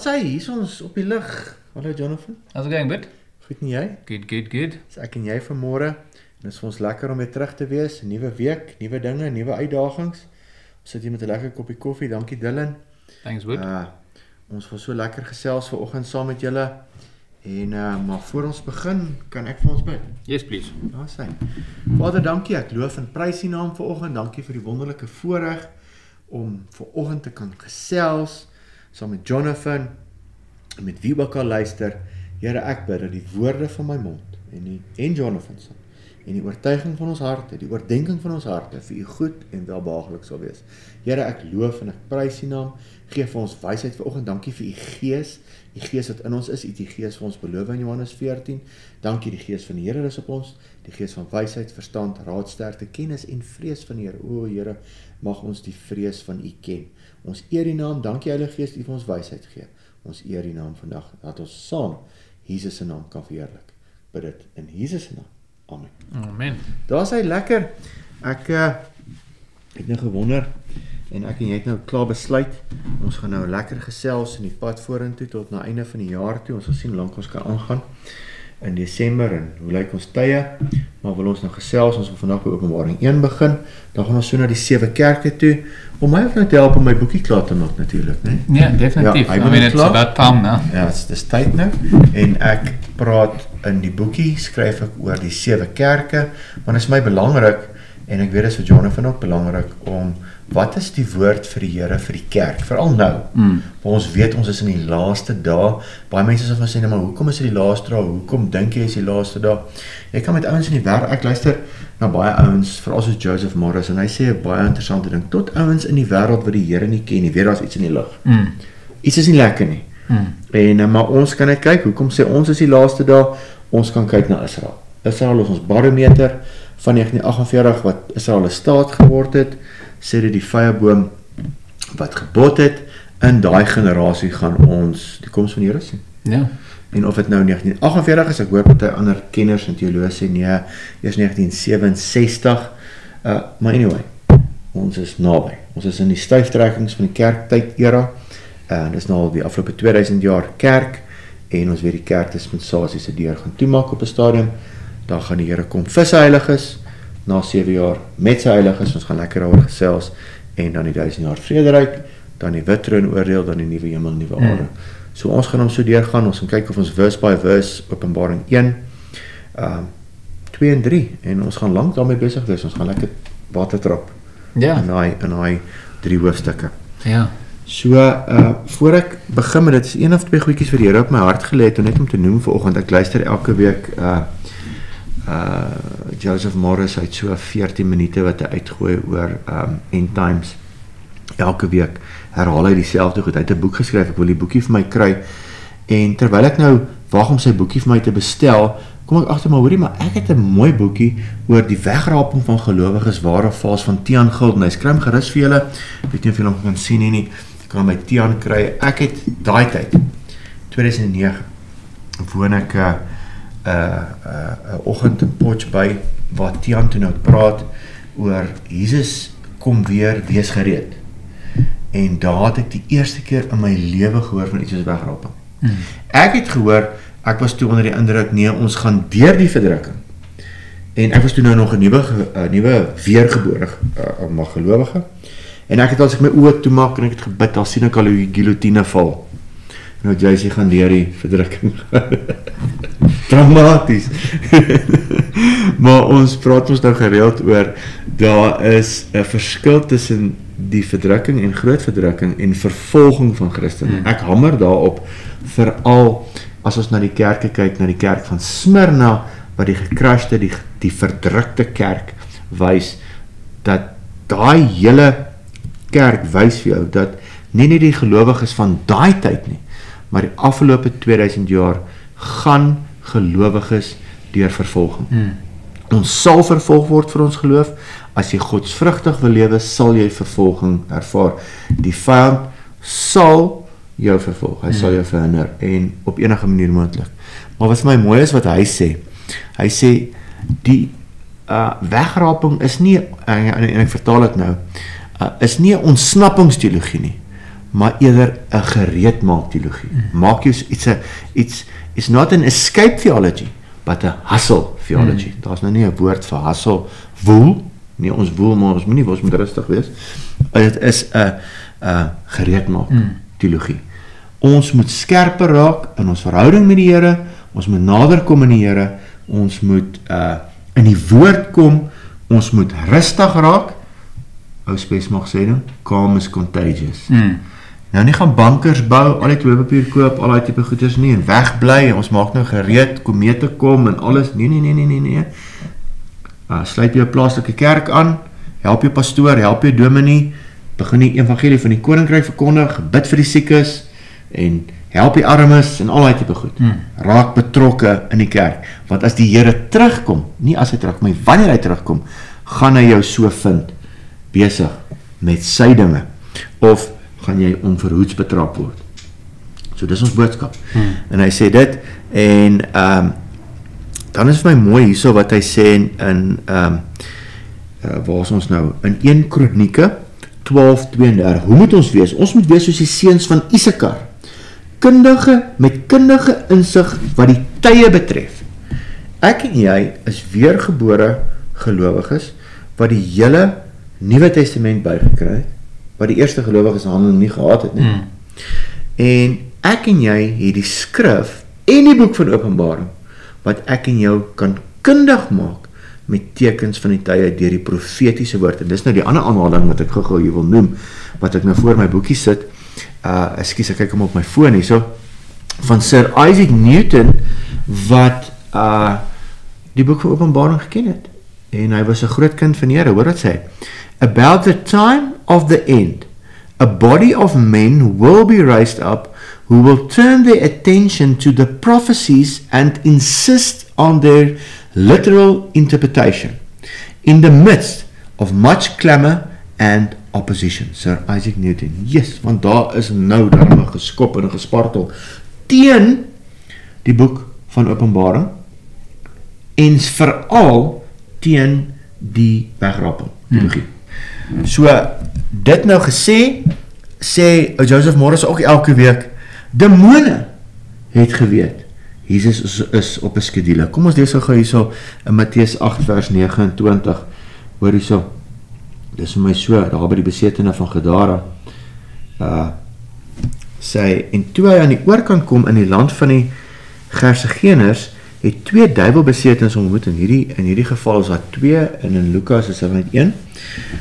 Daar's hy, hier is ons op die lig. Hallo Jonathan. How's it going, bud? Goed en jy? Good. Dis ek en jy vanmôre. En dit is vir ons lekker om weer terug te wees. 'n Nuwe week, nuwe dinge, nuwe uitdagings. Ons sit hier met 'n lekker koppie koffie. Dankie Dylan. Thanks, bud. Ons wil so lekker gesels vanoggend saam met julle. En maar voor ons begin, kan ek vir ons bid? Yes, please. Daar sê. Vader, dankie. Ek loof en prys U naam vanoggend. Dankie vir die wonderlike voorreg om vanoggend te kan gesels saam met Jonathan en met wie ook al luister. Here, ek bid dat die woorde van my mond en Jonathan se en die oortuiging van ons harte, die oordenking van ons harte vir U goed en welbehaaglik sal wees. Here, ek loof en ek prys U naam. Gee vir ons wysheid vanoggend. Dankie vir U Gees. Die Gees wat in ons is, U die Gees vir ons beloof in Johannes 14. Dankie die Gees van die Here is op ons, die Gees van wysheid, verstand, raad, sterkte, kennis en vrees van die Here. O Here, mag ons die vrees van U ken. Ons eer U naam. Dankie Heilige Gees, U vir ons wysheid gee. Ons eer U naam vandag, dat ons saam Jesus se naam kan verheerlik. Bid dit in Jesus se naam. Amen. Amen. Daar is hy lekker. Ek het nou gewonder en ek en jy het nou klaar besluit. Ons gaan nou lekker gesels in die pad vorentoe tot na einde van die jaar toe. Ons sal sien hoe lank ons kan aangaan in Desember en hoe lyk ons tye. Maar wil ons nou gesels, ons wil vandag by Openbaring 1 begin. Dan gaan ons so na die 7 kerke toe. Om my ook nou te help om my boekie klaar te maak natuurlik, né? Ja, definitief. Ja, I mean, it's about time now. Ja, dis tyd nou. En ek praat in die boekie, skryf ek oor die 7 kerke, maar dit is my belangrik, en ek weet dit is vir Jonathan ook belangrik, om wat is die woord vir die Here, vir die kerk, veral nou, want ons weet ons is in die laaste dae, baie mense sal van sê, maar hoekom is dit die laaste dae, hoekom dink jy is die laaste dae, jy kan met ouens in die wêreld, ek luister na baie ouens, veral soos Joseph Morris, en hy sê 'n baie interessante ding, tot ouens in die wêreld wat die Here nie ken, nie weet daar's iets in die lug, iets is nie lekker nie, en maar ons kan net kyk, hoekom sê ons is die laaste dae, ons kan kyk na Israel. Israel is ons barometer van 1948 wat Israel 'n staat geword het, sê dit die vyeboom wat gebot het, in daai generasie gaan ons die koms van die Here sien. Ja. En of dit nou 1948 is, ek hoor party ander kenners en teoloë sê nee, eers 1967, maar anyway, ons is naby. Ons is in die styftrekkings van die kerktyd era, en dis nou al die afgelope 2000 jaar kerk, en ons weet die kerkdispensasie se deur gaan toemaak op 'n stadium, dan gaan die Here kom vir sy heiliges, na 7 jaar met sy heiliges, ons gaan lekker daaroor gesels, en dan die 1000 jaar vrederyk, dan die wit troon oordeel, dan die nuwe hemel en nuwe aarde. So ons gaan hom so deurgaan, ons gaan kyk of ons verse by verse, Openbaring 1, 2 en 3, en ons gaan lank daarmee besig wees, ons gaan lekker water trap, Ja. in daai 3 hoofstukke. Ja. So, voor ek begin met dit, is 1 of 2 goedjies wat die Here op my hart gelê het, net om te noem vanoggend, ek luister elke week, Joseph Morris, hy het so 14 minute wat hy uitgooi oor End Times, elke week herhaal hy dieselfde goed, hy het 'n boek geskryf, ek wil die boekie vir my kry, en terwyl ek nou wag om sy boekie vir my te bestel, kom ek agter, maar hoorie, maar ek het 'n mooi boekie oor die wegraping van gelowiges, ware vals van Tiaan Gilden, hy skryf gerus vir julle, weet nie of julle hom kan sien nie, ek kan my Tiaan kry, ek het daai tyd, 2009, woon ek 'n oggend in Potch by, waar Tiaan toe nou praat, oor Jesus kom weer, wees gereed, en daar het ek die eerste keer in my lewe gehoor van iets soos wegraping. Ek het gehoor, ek was toe onder die indruk, nee, ons gaan deur die verdrukking. En ek was toe nou nog 'n nuwe weergebore gelowige. En ek het as ek my oë toemaak en ek het gebid, dan sien ek al hoe die guillotine val. Nou jy gaan deur die verdrukking. Dramaties. Maar ons praat ons nou gereeld oor, daar is 'n verskil tussen die verdrukking en groot verdrukking en vervolging van Christene. Ek hamer daarop, veral as ons na die kerke kyk, na die kerk van Smyrna, wat die gecrashte, die verdrukte kerk wys, dat daai hele kerk wys vir jou, dat nie net die gelowiges van daai tyd nie, maar die afgelope 2000 jaar gaan gelowiges deur vervolging. Ons sal vervolg word vir ons geloof, as jy godsvrugtig wil lewe, sal jy vervolging ervaar. Die vyand sal jou vervolg, hy sal jou verhinder, en op enige manier moontlik. Maar wat vir my mooi is wat hy sê, die wegraping is nie, en ek vertaal dit nou, is nie 'n ontsnappingsteologie nie, maar eerder 'n gereedmaak teologie. Maak jou it's not an escape theology, but a hustle theology. Daar's nou nie 'n woord vir hustle, woel. Nee, ons woel, maar ons moet rustig wees. Dit is 'n gereedmaak teologie. Ons moet skerper raak in ons verhouding met die Here, ons moet nader kom in die Here, ons moet in die woord kom, ons moet rustig raak. Ou Spes mag sê nou, calm is contagious. Nou nie gaan bankers bou, al die toiletpapier koop, al die tipe goeders nie, en wegbly, ons maak nou gereed, komete kom en alles, nee. Sluit jou plaaslike kerk aan, help jou pastoor, help jou dominee, begin die evangelie van die koninkryk verkondig, bid vir die siekes, en help die armes, en al die tipe goed. Raak betrokke in die kerk, want as die Here terugkom, nie as hy terugkom, maar wanneer hy terugkom, gaan hy jou so vind, besig met sy dinge, of gaan jy onverhoeds betrap word. So dis ons boodskap. En hy sê dit, en dan is vir my mooi hierso wat hy sê in waar is ons nou? In 1 Kronieke 12:32. Hoe moet ons wees? Ons moet wees soos die seuns van Isakar, met kundige insig wat die tye betref. Ek en jy is weergebore gelowiges wat die hele Nuwe Testament bygekry het, wat die eerste gelowiges handel nie gehad het nie. En ek en jy het die skrif en die boek van Openbaring wat ek en jou kan kundig maak met tekens van die tye deur die profetiese woord. En dis nou die ander aanhaling wat ek gou hier wil noem, wat ek nou voor my boekie sit. Ekskuus, ek kyk hom op my foon hier so, van Sir Isaac Newton wat die boek van Openbaring geken het. En hy was 'n groot kind van die Here. Hoor wat sê hy? About the time of the end, a body of men will be raised up who will turn their attention to the prophecies and insist on their literal interpretation in the midst of much clamor and opposition. Sir Isaac Newton. Yes, want daar is nou daarmee geskop en gespartel teen die boek van Openbaring en veral teen die wegrapping teologie. So, dit nou gesê, sê Joseph Morris ook elke week, demone het geweet, Jesus is op 'n skedule. Kom ons lees gou hierso in Matteus 8 vers 29, hoor hierso, dis vir my so, daar by die besetene van Gadara, sê, en toe hy aan die oorkant kom in die land van die Gersegeners, het 2 duiwelbesetenes ontmoet, in hierdie geval is daar 2, en in Lukas is daar net 1,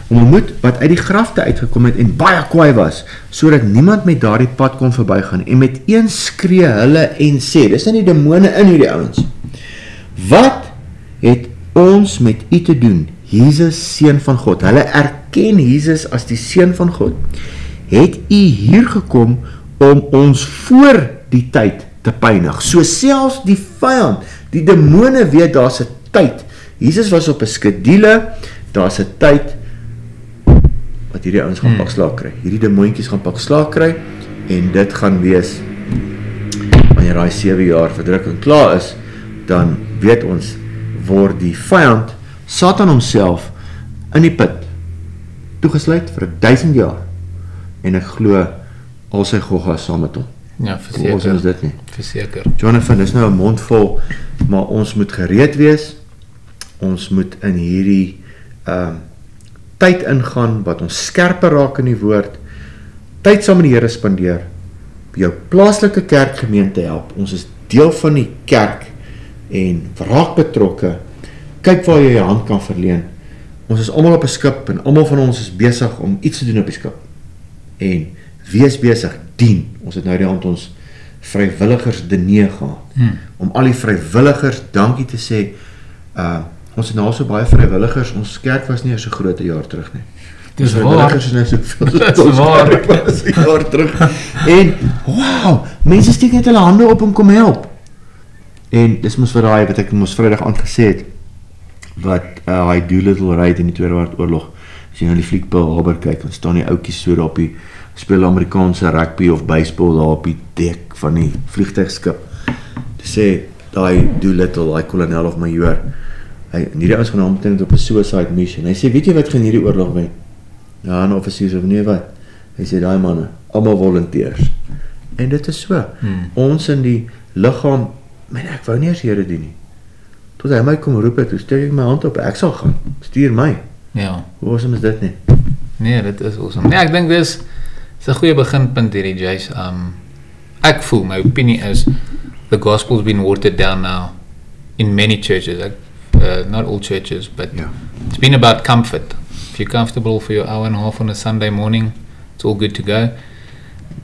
ontmoet wat uit die grafte uitgekom het en baie kwaai was, sodat niemand met daardie pad kon verbygaan, en met een skree hulle en sê, dis nou die demone in hierdie ouens, wat het ons met u te doen, Jesus, seun van God? Hulle erken Jesus as die seun van God. Het u hier gekom om ons voor die tyd te pynig? So selfs die vyand, die demone weet daar's 'n tyd. Jesus was op 'n skedule, daar's 'n tyd wat hierdie ouens gaan pak slaag kry. Hierdie demoontjies gaan pak slaag kry en dit gaan wees wanneer daai 7 jaar verdrukking klaar is, dan weet ons word die vyand Satan homself in die put toegesluit vir 1000 jaar en ek glo al sy gogga saam met hom. Ja, verseker. Ons is dit nie. Verseker. Jonathan, dis nou 'n mond vol, maar ons moet gereed wees. Ons moet in hierdie tyd ingaan wat ons skerper raak in die woord. Tyd saam met die Here spandeer. Jou plaaslike kerkgemeente help. Ons is deel van die kerk en raak betrokke. Kyk waar jy jou hand kan verleen. Ons is almal op 'n skip en almal van ons is besig om iets te doen op die skip. En wees besig, dien. Ons het nou die aand ons vrywilligers diner gehad. Om al die vrywilligers dankie te sê. Ons het nou so baie vrywilligers, ons kerk was nie so groot 'n jaar terug nie. Dis waar. Vrywilligers is nou soveel. Dis waar. Was 'n jaar terug. En wow, mense steek net hulle hande op en kom help. En dis mos vir daai wat ek mos Vrydag aand gesê het, wat hy Doolittle ry in die Tweede Wêreldoorlog. As jy nou die fliek Pearl Harbor kyk, dan staan die ouetjies so daar op die speel Amerikaanse rugby of baseball daar op die dek van die vliegtuigskip. Te sê daai Doolittle, daai kolonel of majoor, hierdie ouens gaan hom op 'n suicide mission. Hy sê, weet jy wat gaan hierdie oorlog wen? Ja, 'n offisier of nee wat? Hy sê, daai manne, almal volunteers. En dit is so. Ons in die liggaam, ek wou nie eens Here dien nie. Tot hy my kom roep het, toe steek ek my hand op, ek sal gaan, stuur my. Ja. Hoe awesome is dit nie? Nee, dit is awesome. Nee, ek dink dis 'n goeie beginpunt hierdie, Jace. Ek voel, my opinie is, the gospel's been watered down now in many churches. Not all churches, but it's been about comfort. If you're comfortable for your hour and a half on a Sunday morning, it's all good to go.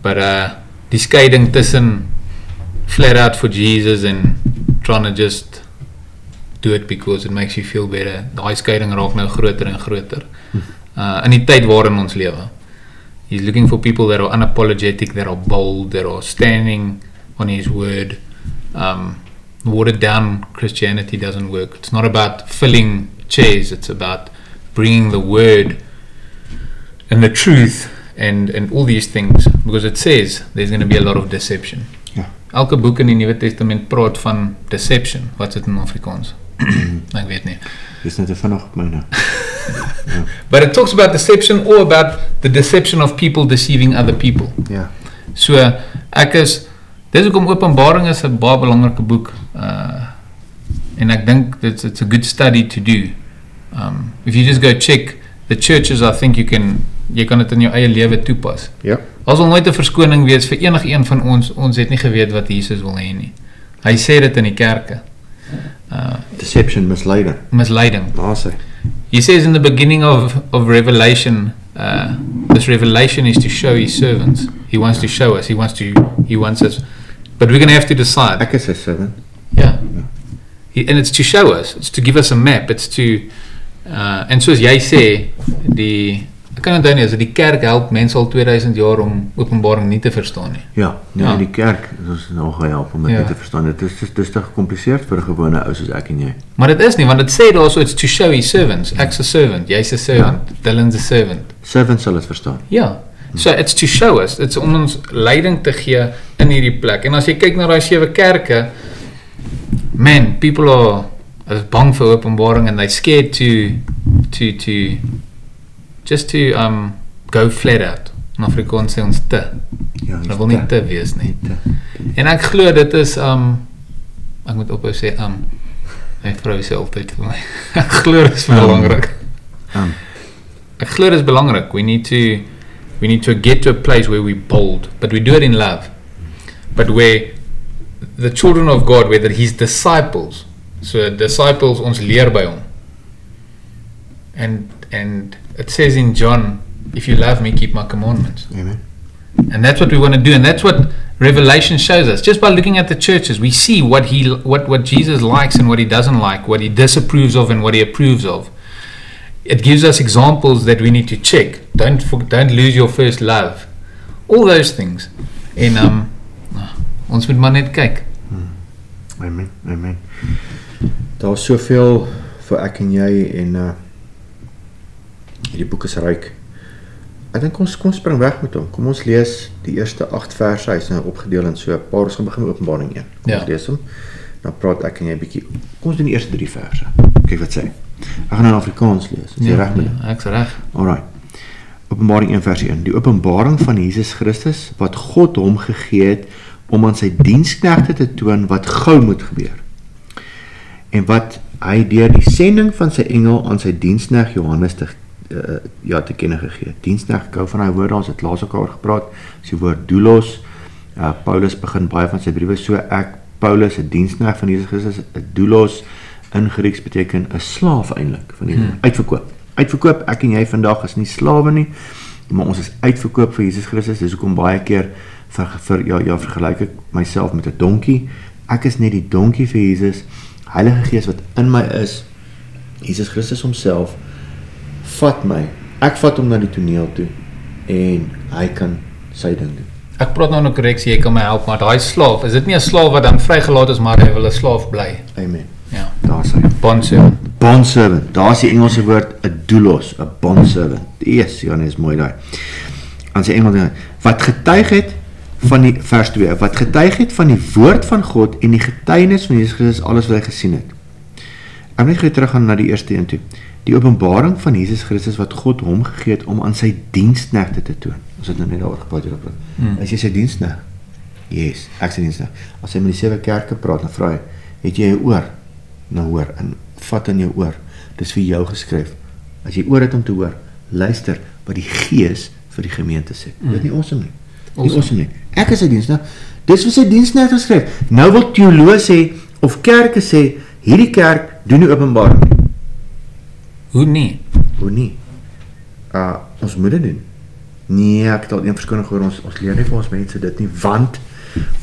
But die skeiding tussen flat out for Jesus and trying to just do it because it makes you feel better, daai skeiding raak nou groter en groter. In die tyd waarin ons lewe. He's looking for people that are unapologetic, that are bold, that are standing on his word. Watered down Christianity doesn't work. It's not about filling chairs, it's about bringing the word and the truth and all these things, because it says there's going to be a lot of deception. Elke boek in die Nuwe Testament praat van deception. Wat is dit in Afrikaans? Ek weet nie. Dis net vinnig op my nou. But it talks about deception or about the deception of people deceiving other people. Ja. So dis hoekom Openbaring is 'n baie belangrike boek. En ek dink it's a good study to do. If you just go check the churches, I think jy kan dit in jou eie lewe toepas. Ja. As nooit 'n verskoning wees vir enige een van ons het nie geweet wat Jesus wil hê nie. Hy sê dit in die kerke. Deception, misleiding. Daar sê. He says in the beginning of Revelation, this revelation is to show his servants. He wants to show us. He wants us. But we're going to have to decide. Ek is 'n servant. Yeah. And it's to show us. It's to give us a map. It's to en soos jy sê, ek kan onthou nie, as die kerk help mense al 2000 jaar om Openbaring nie te verstaan nie. Ja, die kerk is nog gehelp om dit nie te verstaan. Dit is te gecompliseerd vir 'n gewone ou soos ek en jy. Maar dit is nie, want dit sê also it's to show his servants. Ek's 'n servant, jy's 'n servant, Dylan's 'n servant. Servants sal dit verstaan. Ja. So it's to show us. It's om ons leiding te gee in hierdie plek. En as jy kyk na daai 7 kerke, man, people are bang vir Openbaring and they're scared to go flat out. In Afrikaans sê ons te. Ja, hulle wil nie te wees nie. En ek glo dit is ek moet ophou sê my vrou sê altyd vir my. Ek glo dit is belangrik. Ek glo dit is belangrik. We need to get to a place where we're bold, but we do it in love. But where the children of God, whether his disciples, so disciples ons leer by hom. And it says in John, if you love me, keep my commandments. Amen. And that's what we want to do, and that's what Revelation shows us. Just by looking at the churches, we see what Jesus likes and what he doesn't like, what he disapproves of and what he approves of. It gives us examples that we need to check. Don't lose your first love. All those things. En ons moet maar net kyk. Amen. Daar is soveel vir ek en jy en hierdie boek is ryk. Ek dink kom spring weg met hom. Kom ons lees die eerste 8 verse. Hy is nou opgedeel in so 'n paar. Ons gaan begin met Openbaring 1. Kom ons lees hom. Dan praat ek en jy 'n bietjie. Kom ons doen die eerste 3 verse. Kyk wat sê. Ek gaan in Afrikaans lees. Is jy reg met dit? Ek's reg. Alright. Openbaring 1 vers 1. Die openbaring van Jesus Christus wat God hom gegee het om aan sy diensknegte te toon wat gou moet gebeur. En wat hy deur die sending van sy engel aan sy diensknegt Johannes te kenne gegee. Diensknegt, ek hou van daai woord, ons het laas ook oor gepraat. Dis die woord doulos. Paulus begin baie van sy briewe so ek Paulus, 'n diensknegt van Jesus Christus, 'n doulos in Grieks beteken 'n slaaf eintlik van Jesus. Uitverkoop, ek en jy vandag is nie slawe nie, maar ons is uitverkoop vir Jesus Christus. Dis hoekom baie keer vergelyk ek myself met 'n donkie. Ek is net die donkie vir Jesus. Heilige Gees wat in my is, Jesus Christus homself, vat my. Ek vat hom na die toneel toe en hy kan sy ding doen. Ek praat nou 'n korreksie, jy kan my help, maar daai slaaf, is dit nie 'n slaaf wat dan vrygelaat is, maar hy wil 'n slaaf bly? Amen. Ja. Daar's hy. Bondservant. Daar's die Engelse woord 'n doulos, 'n bondservant. Yes, ja, is mooi daai. Aan sy Engels wat getuig het van die vers 2, wat getuig het van die woord van God en die getuienis van Jesus Christus alles wat hy gesien het. Ek moet net teruggaan na die eerste een toe. Die openbaring van Jesus Christus wat God hom gegee het om aan sy diensknegte te toon. Ons het nou net daaroor gepraat hierop. As jy sy diensknegt? Yes, ek sy diensknegt. As hy met die 7 kerke praat, dan vra hy, het jy 'n oor? Nou hoor, en vat in jou oor. Dis vir jou geskryf. As jy oor het om te hoor, luister wat die Gees vir die gemeente sê. Dit nie awesome nie. Nie awesome nie. Ek is sy diensknegt. Dis vir sy diensknegt geskryf. Nou wil teoloë sê, of kerke sê, hierdie kerk doen nie openbaring nie. Hoe nie? Hoe nie? Ons moet dit doen. Nee, ek het al een verskoning gehoor, ons leer nie vir ons mense dit nie, want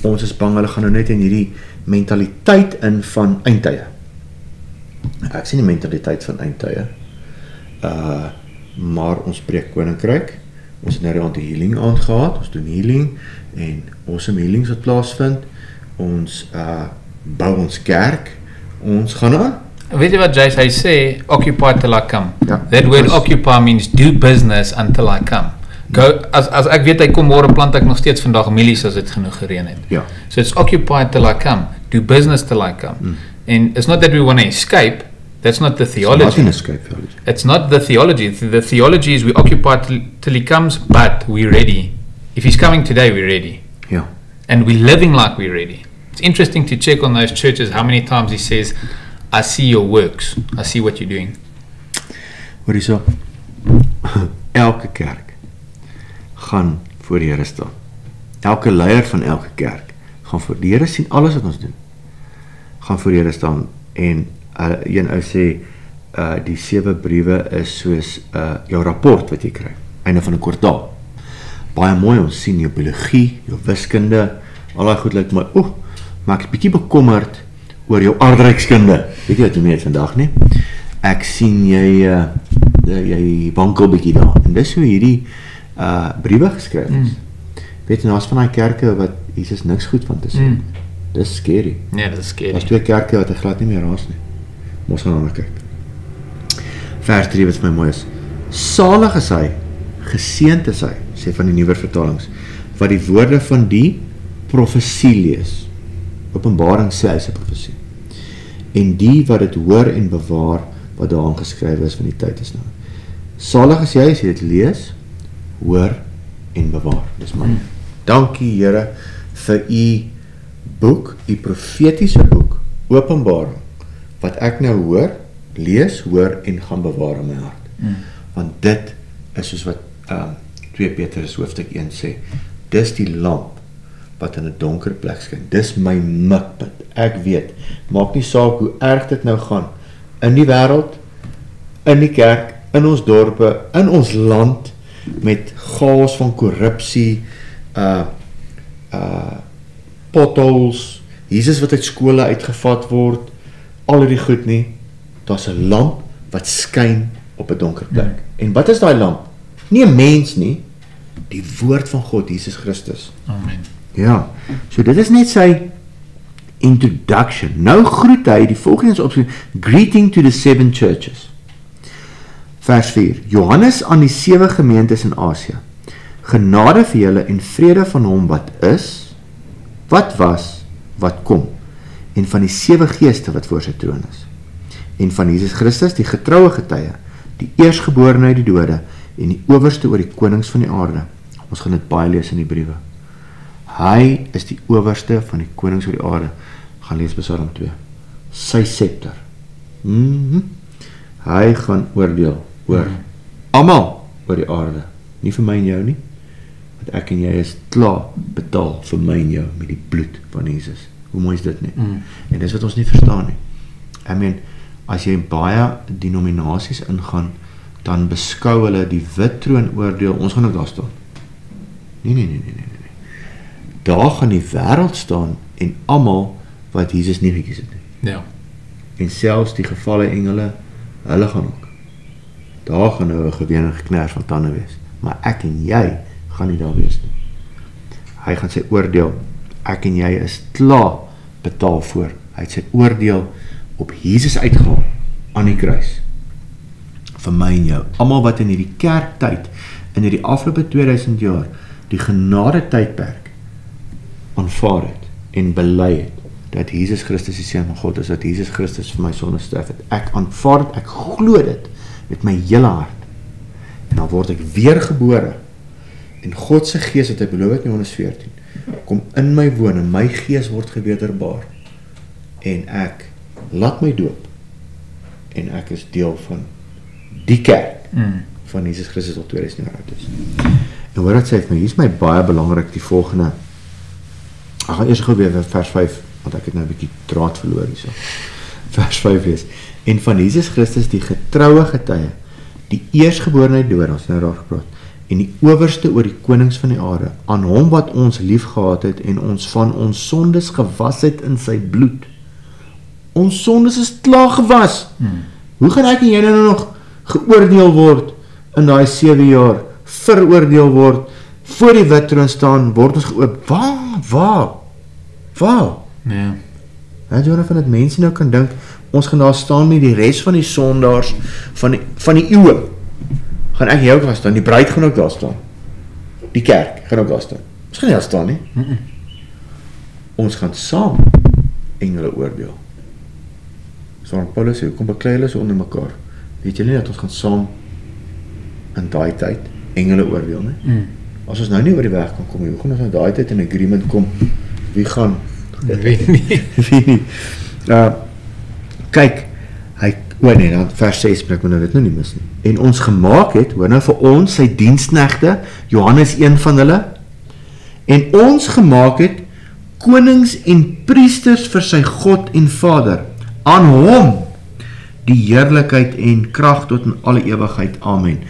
ons is bang, hulle gaan nou net in hierdie mentaliteit in van eindtye. Ek sien die mentaliteit van eindtye, maar ons preek koninkryk, ons het nou rond die healing aand gehad, ons doen healing, en awesome healings wat plaasvind, ons bou ons kerk, ons gaan aan. Weet jy wat Jace, hy sê, occupy till I come. Ja, That word occupy means do business until I come. Go, as ek weet hy kom môre plant ek nog steeds vandag mielies as dit genoeg gereën het. Ja. So it's occupy till I come. Do business till I come. And it's not that we want to escape. That's not the theology. It's not an escape theology. It's not the theology. The theology is we occupy till he comes, but we're ready. If he's coming today, we're ready. Ja. And we're living like we're ready. It's interesting to check on those churches how many times he says, I see your works. I see what you're doing. Hoor hierso, elke kerk gaan voor die Here staan. Elke leier van elke kerk gaan voor die Here sien alles wat ons doen. Gaan voor die Here staan en een ou sê die 7 briewe is soos jou rapport wat jy kry, einde van 'n kwartaal. Baie mooi, ons sien jou biologie, jou wiskunde, al daai goed lyk my, maar ek is bietjie bekommerd oor jou aardrykskunde. Weet jy wat doen jy vandag nie? Ek sien jy wankel bietjie daar. En dis hoe hierdie briewe geskryf is. Weet jy, daar's van daai kerke wat Jesus niks goed van te sê. Dis scary. Nee, dit is scary. Daar's 2 kerke wat hy glad nie meer raas nie. Ons gaan aan kyk. Vers 3 wat vir my mooi is. Salig is hy, geseënd is hy, sê van die nuwer vertalings, wat die woorde van die profesie lees. Openbaring sê hy is 'n profesie. En die wat dit hoor en bewaar wat daarin geskrywe is van die tyd is nou. Salig is jy as jy dit lees, hoor en bewaar. Dis my. Dankie Here vir u boek, u profetiese boek, Openbaring, wat ek nou hoor, lees, hoor en gaan bewaar in my hart. Want dit is soos wat 2 Petrus hoofstuk 1 sê, dis die lamp wat in 'n donker plek skyn. Dis my mikpunt. Ek weet, maak nie saak hoe erg dit nou gaan, in die wêreld, in die kerk, in ons dorpe, in ons land, met chaos van korrupsie, potholes, Jesus wat uit skole uitgevat word, al die goed nie, daar's 'n lamp wat skyn op 'n donker plek. En wat is daai lamp? Nie 'n mens nie, die woord van God, Jesus Christus. Amen. Ja, so dit is net sy introduction. Nou groet hy die volgende opskrif, greeting to the 7 churches. Vers 4, Johannes aan die 7 gemeentes in Asië. Genade vir julle en vrede van hom wat is, wat was, wat kom, en van die 7 geeste wat voor sy troon is, en van Jesus Christus, die getroue getuie, die eerstgeborene uit die dode, en die owerste oor die konings van die aarde. Ons gaan dit baie lees in die briewe. Hy is die owerste van die konings oor die aarde. Gaan lees Psalm 2. Sy scepter. Hy gaan oordeel oor almal oor die aarde. Nie vir my en jou nie, want ek en jy is klaar betaal vir my en jou met die bloed van Jesus. Hoe mooi is dit nie? En dis wat ons nie verstaan nie. I mean, as jy baie denominasies ingaan, dan beskou hulle die wit troon oordeel, ons gaan ook daar staan. Nee. Daar gaan die wêreld staan en almal wat Jesus nie gekies het nie. Ja. En selfs die gevalle engele, hulle gaan ook. Daar gaan nou 'n gewene geknars van tande wees. Maar ek en jy gaan nie daar wees nie. Hy gaan sy oordeel, ek en jy is klaar betaal voor. Hy het sy oordeel op Jesus uitgehaal aan die kruis. Vir my en jou. Almal wat in hierdie kerktyd, in hierdie afgelope 2000 jaar, die genade tydperk aanvaar het en bely het, dat Jesus Christus die Seun van God is, dat Jesus Christus vir my sonde sterf het. Ek aanvaar dit, ek glo dit met my hele hart. En dan word ek weergebore En God se gees wat hy beloof het in Johannes 14, kom in my woon en my gees word gewederbaar. En ek laat my doop. En ek is deel van die kerk van Jesus Christus al 2000 jaar oud is. En hoor wat sê vir my, hier is my baie belangrik die volgende. Ek gaan eers gou weer vers 5, want ek het nou 'n bietjie draad verloor hierso. Vers 5 is, en van Jesus Christus die getroue getuie, die eerstgeborene uit dood, ons nou daar gepraat, en die owerste oor die konings van die aarde, aan hom wat ons lief gehad het en ons van ons sondes gewas het in sy bloed. Ons sondes is klaar gewas. Hoe gaan ek en jy nou nog geoordeel word in daai 7 jaar, veroordeel word, voor die wit troon staan, word ons geoop, waar? Ja. Jonathan, dat mense nou kan dink, ons gaan daar staan met die res van die sondaars van die eeuwe. Gaan ek jou daar staan, die bruid gaan ook daar staan. Die kerk gaan ook daar staan. Ons gaan nie daar staan nie. Ons gaan saam engele oordeel. Zoals Paulus sê, kom beklei hulle so onder mekaar. Weet jy nie dat ons gaan saam in daai tyd engele oordeel nie? As ons nou nie oor die weg kan kom, hoe gaan ons in daai tyd in agreement kom? Wie gaan? Weet nie. Wie nie. Kyk, nee, dan vers 6 spreek my nou dit nou nie mis nie. En ons gemaak het, hoor nou vir ons, sy diensknegte, Johannes een van hulle, en ons gemaak het, konings en priesters vir sy God en Vader, aan hom, die heerlikheid en krag tot in alle ewigheid, amen.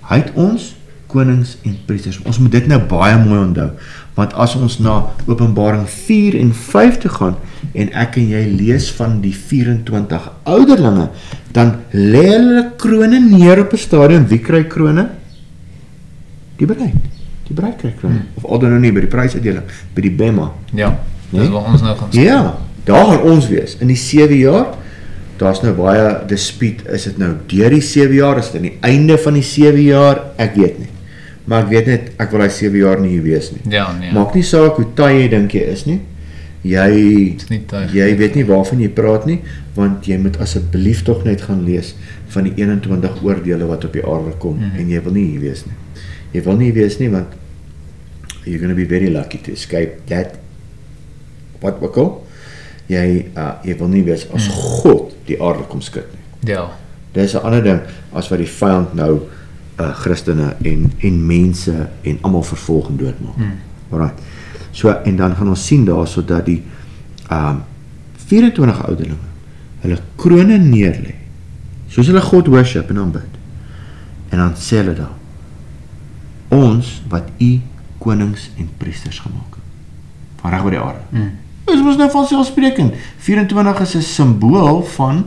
Hy het ons, konings en priesters, ons moet dit nou baie mooi onthou, want as ons na Openbaring 4 en 5 te gaan, en ek en jy lees van die 24 ouderlinge, dan lê hulle krone neer op 'n stadium. Wie kry krone? Die bruid kry krone, of al dan nou nie, by die prysuitdeling, by die Bema. Ja, dis waar ons nou gaan staan. Ja, daar gaan ons wees, in die 7 jaar, daar's nou baie dispuut, is dit nou deur die 7 jaar, is dit aan die einde van die 7 jaar, ek weet nie. Maar ek weet net, ek wil hy 7 jaar nie hier wees nie. Ja, nee. Maak nie saak hoe taai jy dink jy is nie. Jy weet nie waarvan jy praat nie, want jy moet asseblief tog net gaan lees van die 21 oordele wat op die aarde kom, en jy wil nie hier wees nie. Jy wil nie hier wees nie, want you're going to be very lucky to escape that. Wat ook al, jy wil nie wees as God die aarde kom skud nie. Ja. Dit is 'n ander ding, as wat die vyand nou Christene en mense en almal vervolg en doodmaak. Alright. So, en dan gaan ons sien daar, so dat die 24 ouderlinge hulle krone neerlê, soos hulle God worship en aanbid. En dan sê hulle daar, ons wat u konings en priesters gemaak het, van reg oor die aarde. Dit is nou van selfspreking. 24 is 'n simbool van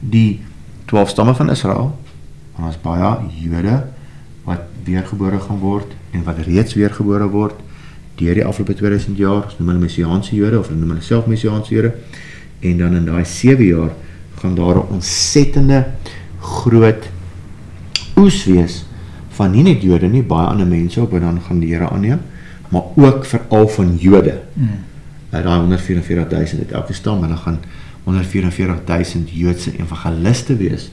die 12 stamme van Israel, en ons baie Jode wat weergebore gaan word en wat reeds weergebore word deur die afgelope 2000 jaar. Ons noem hulle messiaanse Jode, of hulle noem hulle self messiaanse Jode, en dan in daai 7 jaar gaan daar 'n ontsettende groot oes wees van nie net Jode nie, baie ander mense op, en dan gaan die Here aanneem, maar ook veral van Jode. Daai 144.000 uit elke stam, en dan gaan 144.000 Joodse evangeliste wees,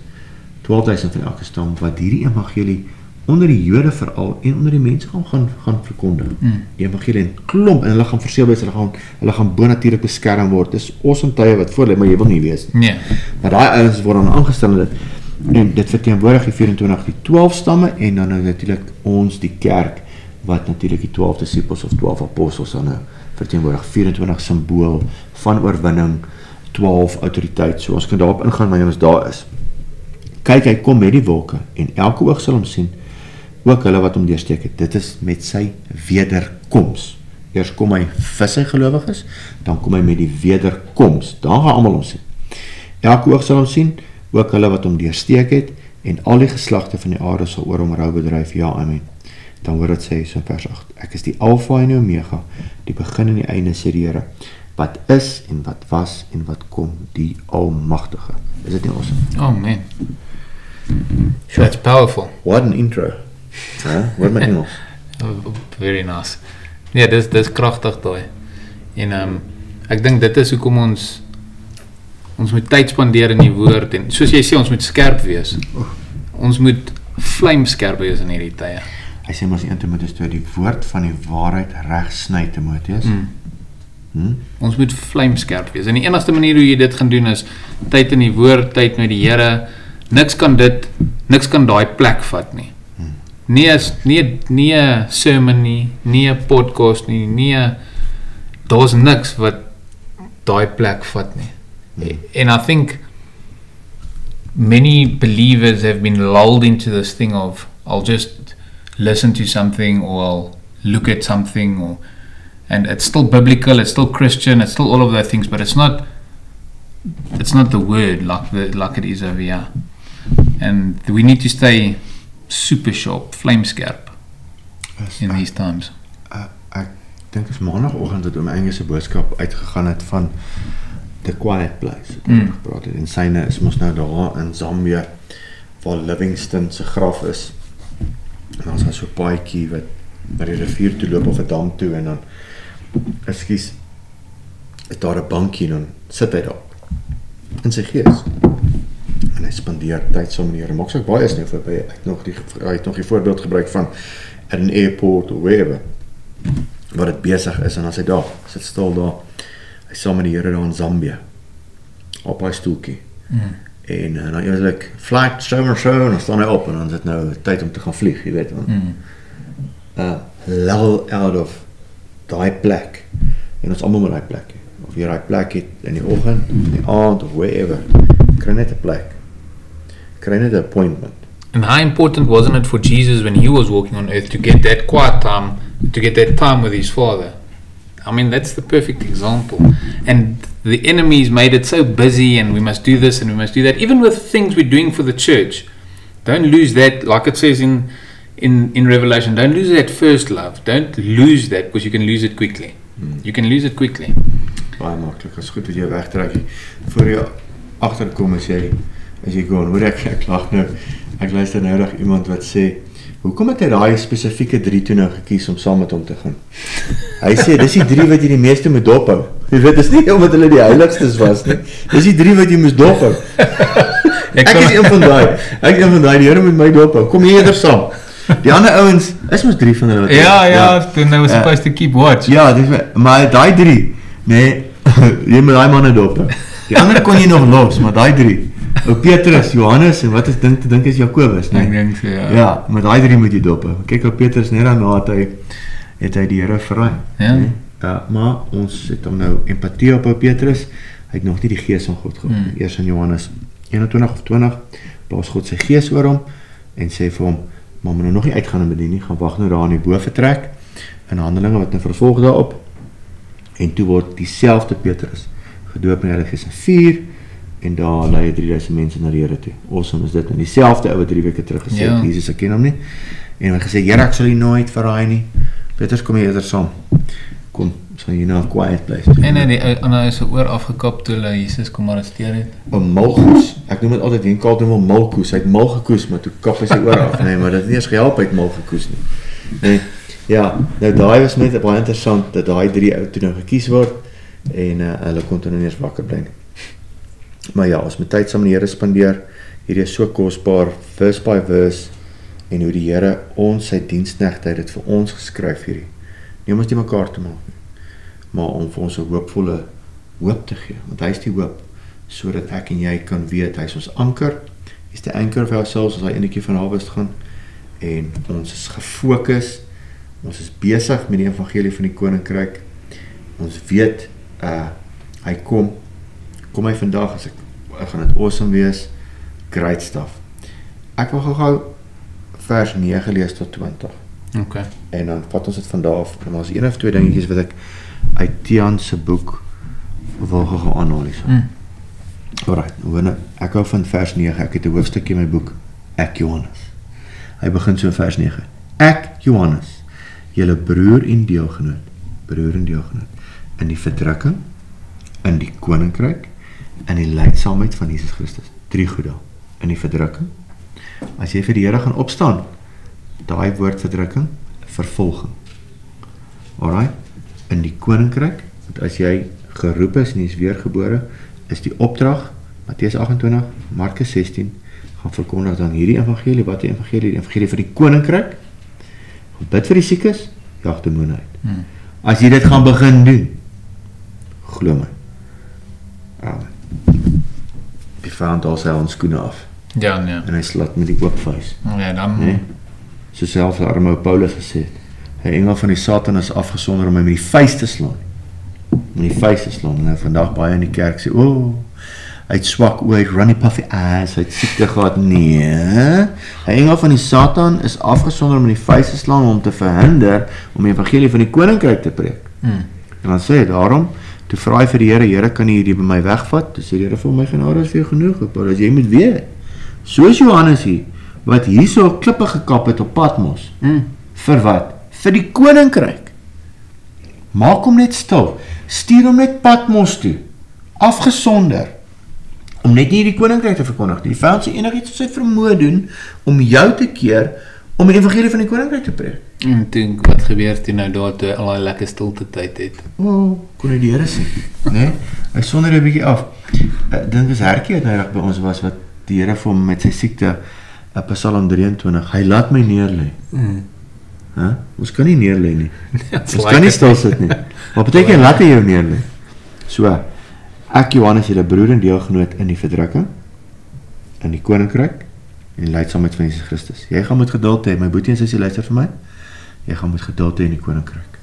12.000 van elke stam, wat hierdie evangelie onder die Jode veral en onder die mense gaan verkondig. Die evangelie en klomp, en hulle gaan verseel wees, hulle gaan bonatuurlik beskerm word. Dis awesome tye wat voor lê, maar jy wil nie wees. Nee. Maar daai ouens word dan aangestel en dit verteenwoordig die 24, die 12 stamme, en dan nou natuurlik ons, die kerk, wat natuurlik die 12 disciples of 12 apostels dan nou verteenwoordig. 24 simbool van oorwinning, 12 autoriteit. So ons kan daarop ingaan, maar ons daar is. Kyk, hy kom met die wolke, en elke oog sal hom sien, ook hulle wat hom deursteek het. Dit is met sy wederkoms. Eers kom hy vir sy gelowiges, dan kom hy met die wederkoms. Dan gaan almal hom sien. Elke oog sal hom sien, ook hulle wat hom deursteek het, en al die geslagte van die aarde sal oor hom rou bedryf. Ja, amen. Dan word dit sê so in vers 8. Ek is die Alpha en die Omega, die begin en die einde, sê die Here, wat is en wat was en wat kom, die Almagtige. Is dit nie awesome? Oh man. That's powerful. What an intro. Wat my Engels? Very nice. Ja, dis kragtig daai. En ek dink dit is hoekom ons moet tyd spandeer in die woord, en soos jy sê, ons moet skerp wees. Ons moet vlamskerp wees in hierdie tye. Hy sê mos in 1 Timoteus 2, die woord van die waarheid reg sny, Timoteus. Ons moet vlamskerp wees. En die enigste manier hoe jy dit gaan doen is tyd in die woord, tyd met die Here. Niks kan daai plek vat nie. Nie 'n sermon nie, nie 'n podcast nie, daar's niks wat daai plek vat nie. And I think many believers have been lulled into this thing of I'll just listen to something or I'll look at something and it's still biblical, it's still Christian, it's still all of those things, but it's not the word like it is over here. And we need to stay super sharp, flameskerp in these times. Ek dink is maandagoggend het my Engelse boodskap uitgegaan het van The Quiet Place. Gepraat het. En syne is mos nou daar in Zambia waar Livingstone se graf is. En dan is daar so 'n paadjie wat na die rivier toe loop of 'n dam toe en dan is daar 'n bankie en dan sit hy daar in sy gees. En hy spandeer tyd saam met die Here. Maak so baie is nou verby. Hy het nog die voorbeeld gebruik van at an airport of wherever wat dit besig is en as hy daar sit stil daar. Hy saam met die Here daar in Zambia op hy stoeltjie. En dan eers flight so en dan staan hy op en dan is dit nou tyd om te gaan vlieg, jy weet want lull out of daai plek. En ons almal met daai plek. Of jy daai plek het in die oggend, in die aand of wherever. Kry net 'n plek. Kry net 'n appointment. And how important wasn't it for Jesus when he was walking on earth to get that quiet time, to get that time with his Father? I mean, that's the perfect example. And the enemies made it so busy and we must do this and we must do that. Even with things we're doing for the church, don't lose that, like it says in Revelation, don't lose that first love. Don't lose that because you can lose it quickly. You can lose it quickly. Baie maklik, is goed dat jy wegtrek. Voor jy agterkom as jy gaan, hoor ek lag nou. Ek luister nou reg iemand wat sê, hoekom het hy daai spesifieke 3 toe nou gekies om saam met hom te gaan? Hy sê, dis die 3 wat jy die meeste moet dophou. Jy weet, dis nie omdat hulle die heiligstes was nie. Dis die 3 wat jy moes dophou. Ek is een van daai, die Here moet my dophou. Kom hier eerder saam. Die ander ouens, is mos 3 van hulle. Toen they were supposed to keep watch. Ja, maar daai 3, nee, jy moet daai manne dophou. Die ander kon jy nog los, maar daai 3. Petrus, Johannes en wat is dink is Jakobus, nee? Ek dink so, ja. Ja, met daai 3 moet jy dophou. Kyk op Petrus net daarna het hy die Here verraai. Ja. Maar ons het hom nou empatie op Petrus. Hy het nog nie die gees van God gehad. Eers in Johannes 21 of 20 plaas God sy gees oor hom en sê vir hom, maar moet nou nog nie uitgaan en bedien nie, gaan wag nou daar in die bo vertrek in Handelinge wat nou vervolg daarop. En toe word dieselfde Petrus gedoop in die Heilige Gees in 4 en daar lei 3000 mense na die Here toe. Awesome is dit. En dieselfde ou wat 3 weke terug gesê, ja. Jesus, ek ken hom nie. En hy gesê, Here, ek sal u nooit verraai nie. Petrus, kom jy eerder saam. Kom, sal jy nou 'n quiet place toe. En die ander is oor afgekap toe hulle Jesus kom arresteer het. 'n Malgoes. Ek noem dit altyd in Kaap doen wel malkoes. Hy het mal gekoes, maar toe kap hy sy oor af. Nee, maar dit het nie eens gehelp uit mal gekoes nie. Nee. Ja, nou daai was net baie interessant dat daai 3 ou toe nou gekies word en hulle kon toe nou eers wakker bly. Maar ja, ons moet tyd saam met die Here spandeer. Hierdie is so kosbaar, verse by verse, en hoe die Here ons sy diensknegte het vir ons geskryf hierdie. Nie om ons die mekaar te maak nie, maar om vir ons 'n hoopvolle hoop te gee, want hy is die hoop, sodat ek en jy kan weet, hy is ons anker, hy is die anchor of ourselves, as hy enetjie van Harvest gaan, en ons is gefokus, ons is besig met die evangelie van die koninkryk, ons weet, hy kom hy vandag, as ek gaan dit awesome wees, great stuff. Ek wil gou vers 9 lees tot 20. Okay. En dan vat ons dit van daar af, en ons 1 of 2 dingetjies wat ek uit Tian se boek wil gou aanhaal. Alright, ek hou van vers 9, ek het 'n hoofstukkie in my boek, Ek Johannes. Hy begin so in vers 9. Ek Johannes, julle broer en deelgenoot, in die verdrukking, in die koninkryk, in die lydsaamheid van Jesus Christus. 3 goed daar. In die verdrukking. As jy vir die Here gaan opstaan, daai woord verdrukking, vervolging. Alright? In die koninkryk, want as jy geroep is en jy is weergebore, is die opdrag, Matteus 28, Markus 16, gaan verkondig dan hierdie evangelie, wat die evangelie vir die koninkryk, bid vir die siekes, jaag demone uit. As jy dit gaan begin doen, glo my. Die vyand haal sy handskoene af. Ja. En hy slat met die oop vuis. Ja, dan. Nee? So selfs arme Paulus gesê het, hy engel van die Satan is afgesonder om my met die vuis te slaan. Met die vuis te slaan. En nou vandag baie in die kerk sê, hy het swak oor, hy het runny puffy eyes, hy het siekte gehad. Nee, hy engel van die Satan is afgesonder om met die vuis te slaan om te verhinder om die evangelie van die koninkryk te preek. En dan sê hy daarom, toe vra hy vir die Here, kan jy hierdie by my wegvat? Toe sê die Here vir my genade is vir jou genoeg, Paulus, jy moet weet. Soos Johannes hier, wat hier so klippe gekap het op Patmos. Vir wat? Vir die koninkryk. Maak hom net stil. Stuur hom net Patmos toe. Afgesonder. Om net nie die koninkryk te verkondig. Die vyand sê enigiets wat sy vermoë doen om jou te keer om die evangelie van die koninkryk te preek. En toe, wat gebeur toe nou daar toe al die lekker stilte tyd het? Kon hy die Here sê. Nee, hy sonder 'n bietjie af. Dink is Hertjie het nou reg by ons was wat die Here vir hom met sy siekte Psalm 23, hy laat my neerlê. Ons kan nie neerlê nie. Ons kan nie stil sit nie. Wat beteken laat hy jou neerlê? So, ek Johannes, julle broer en deelgenoot in die verdrukking, in die koninkryk en die lydsaamheid van Jesus Christus. Jy gaan met geduld hê, my boetie en sussie luister vir my. Jy gaan met geduld hê in die koninkryk.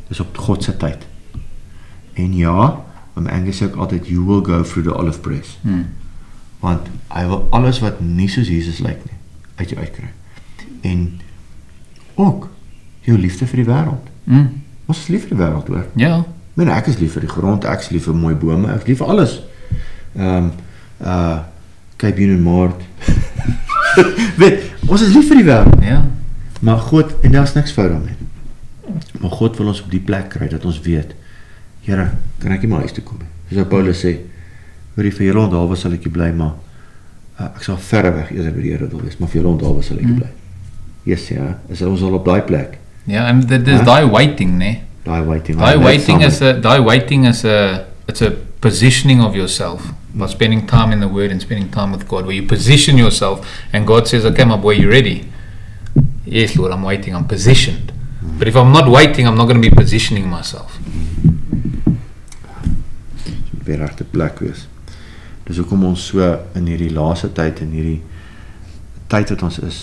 Dis op God se tyd. En ja, om Angus sê ek altyd, you will go through the olive press. Want hy wil alles wat nie soos Jesus lyk nie, uit jou uitkry. En ook jou liefde vir die wêreld. Ons is lief vir die wêreld, hoor. Ja. Ek is lief vir die grond, ek is lief vir mooi bome, ek is lief vir alles. Cape Union Mart. Weet, ons is lief vir die wêreld. Ja. Maar God, en daar is niks fout daarmee. Maar God wil ons op die plek kry, dat ons weet, Here, kan ek nie maar huis toe kom nie. Soos Paulus sê, vir julle onthaalwe sal ek bly, maar ek sal verre weg eerder by die Here wil wees, maar vir julle onthaalwe sal ek bly. Yes, ja, is ons al op daai plek. Ja, en dit is daai waiting, nee. Daai waiting is it's a positioning of yourself. By spending time in the Word and spending time with God, where you position yourself, and God says, okay, my boy, you ready? Yes, Lord, I'm waiting, I'm positioned. But if I'm not waiting, I'm not going to be positioning myself. Weer regte plek wees. Dus hoekom ons so in hierdie laaste tyd, in hierdie tyd wat ons is,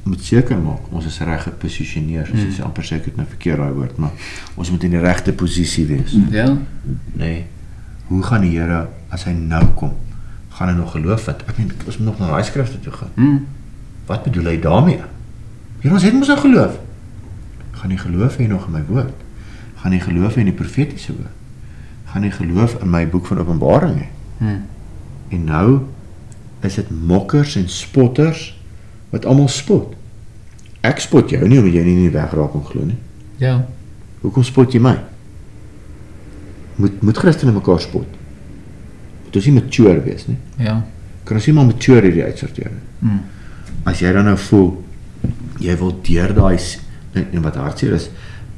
moet seker maak, ons is reg geposisioneer, soos amper sê ek het nou verkeerd daai woord, maar ons moet in die regte posisie wees. Ja. Nee, hoe gaan die Here, as hy nou kom, gaan hy nog geloof het? Ek meen, ons moet nog na die skrifte toe gaan. Wat bedoel hy daarmee? Here, ons het mos nou geloof. Gaan nie geloof hê nog in my woord? Gaan nie geloof hê in die profetiese woord? Gaan nie geloof in my boek van Openbaring hê? En nou is dit mokkers en spotters wat almal spot. Ek spot jou nie omdat jy nie wegraak om glo nie. Ja. Hoekom spot jy my? Moet Christene mekaar spot? Moet ons nie mature wees nie? Ja. Kan ons nie maar mature hierdie uitsorteer nie? As jy dan nou voel, jy wil deur daai, en wat hartseer is,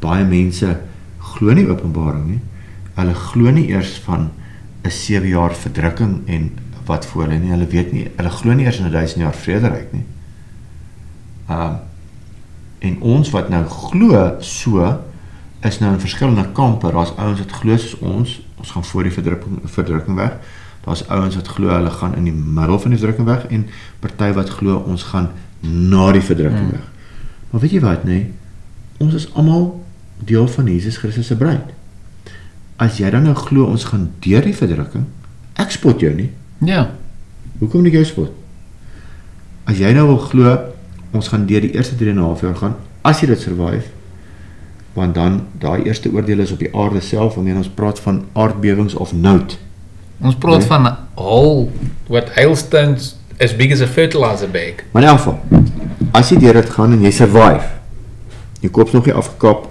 baie mense glo nie Openbaring nie. Hulle glo nie eers van 'n 7 jaar verdrukking en wat voor hulle nie. Hulle weet nie, hulle glo nie eers in 'n 1000 jaar vrederyk nie. En ons wat nou glo so, is nou in verskillende kampe. Daar's ouens wat glo soos ons gaan voor die verdrukking weg. Daar's ouens wat glo hulle gaan in die middel van die verdrukking weg, en party wat glo ons gaan na die verdrukking weg. Maar weet jy wat, nee? Ons is almal deel van Jesus Christus se bruid. As jy dan nou glo ons gaan deur die verdrukking, ek spot jou nie. Ja. Hoekom nie jou spot? As jy nou wil glo ons gaan deur die eerste 3,5 jaar gaan, as jy dit survive, want dan daai eerste oordeel is op die aarde self, wanneer ons praat van aardbewings of nood. Ons praat van what hailstones as big as a fertilizer bag. Maar in elk geval, as jy deur dit gaan en jy survive, jy koop nog nie afgekap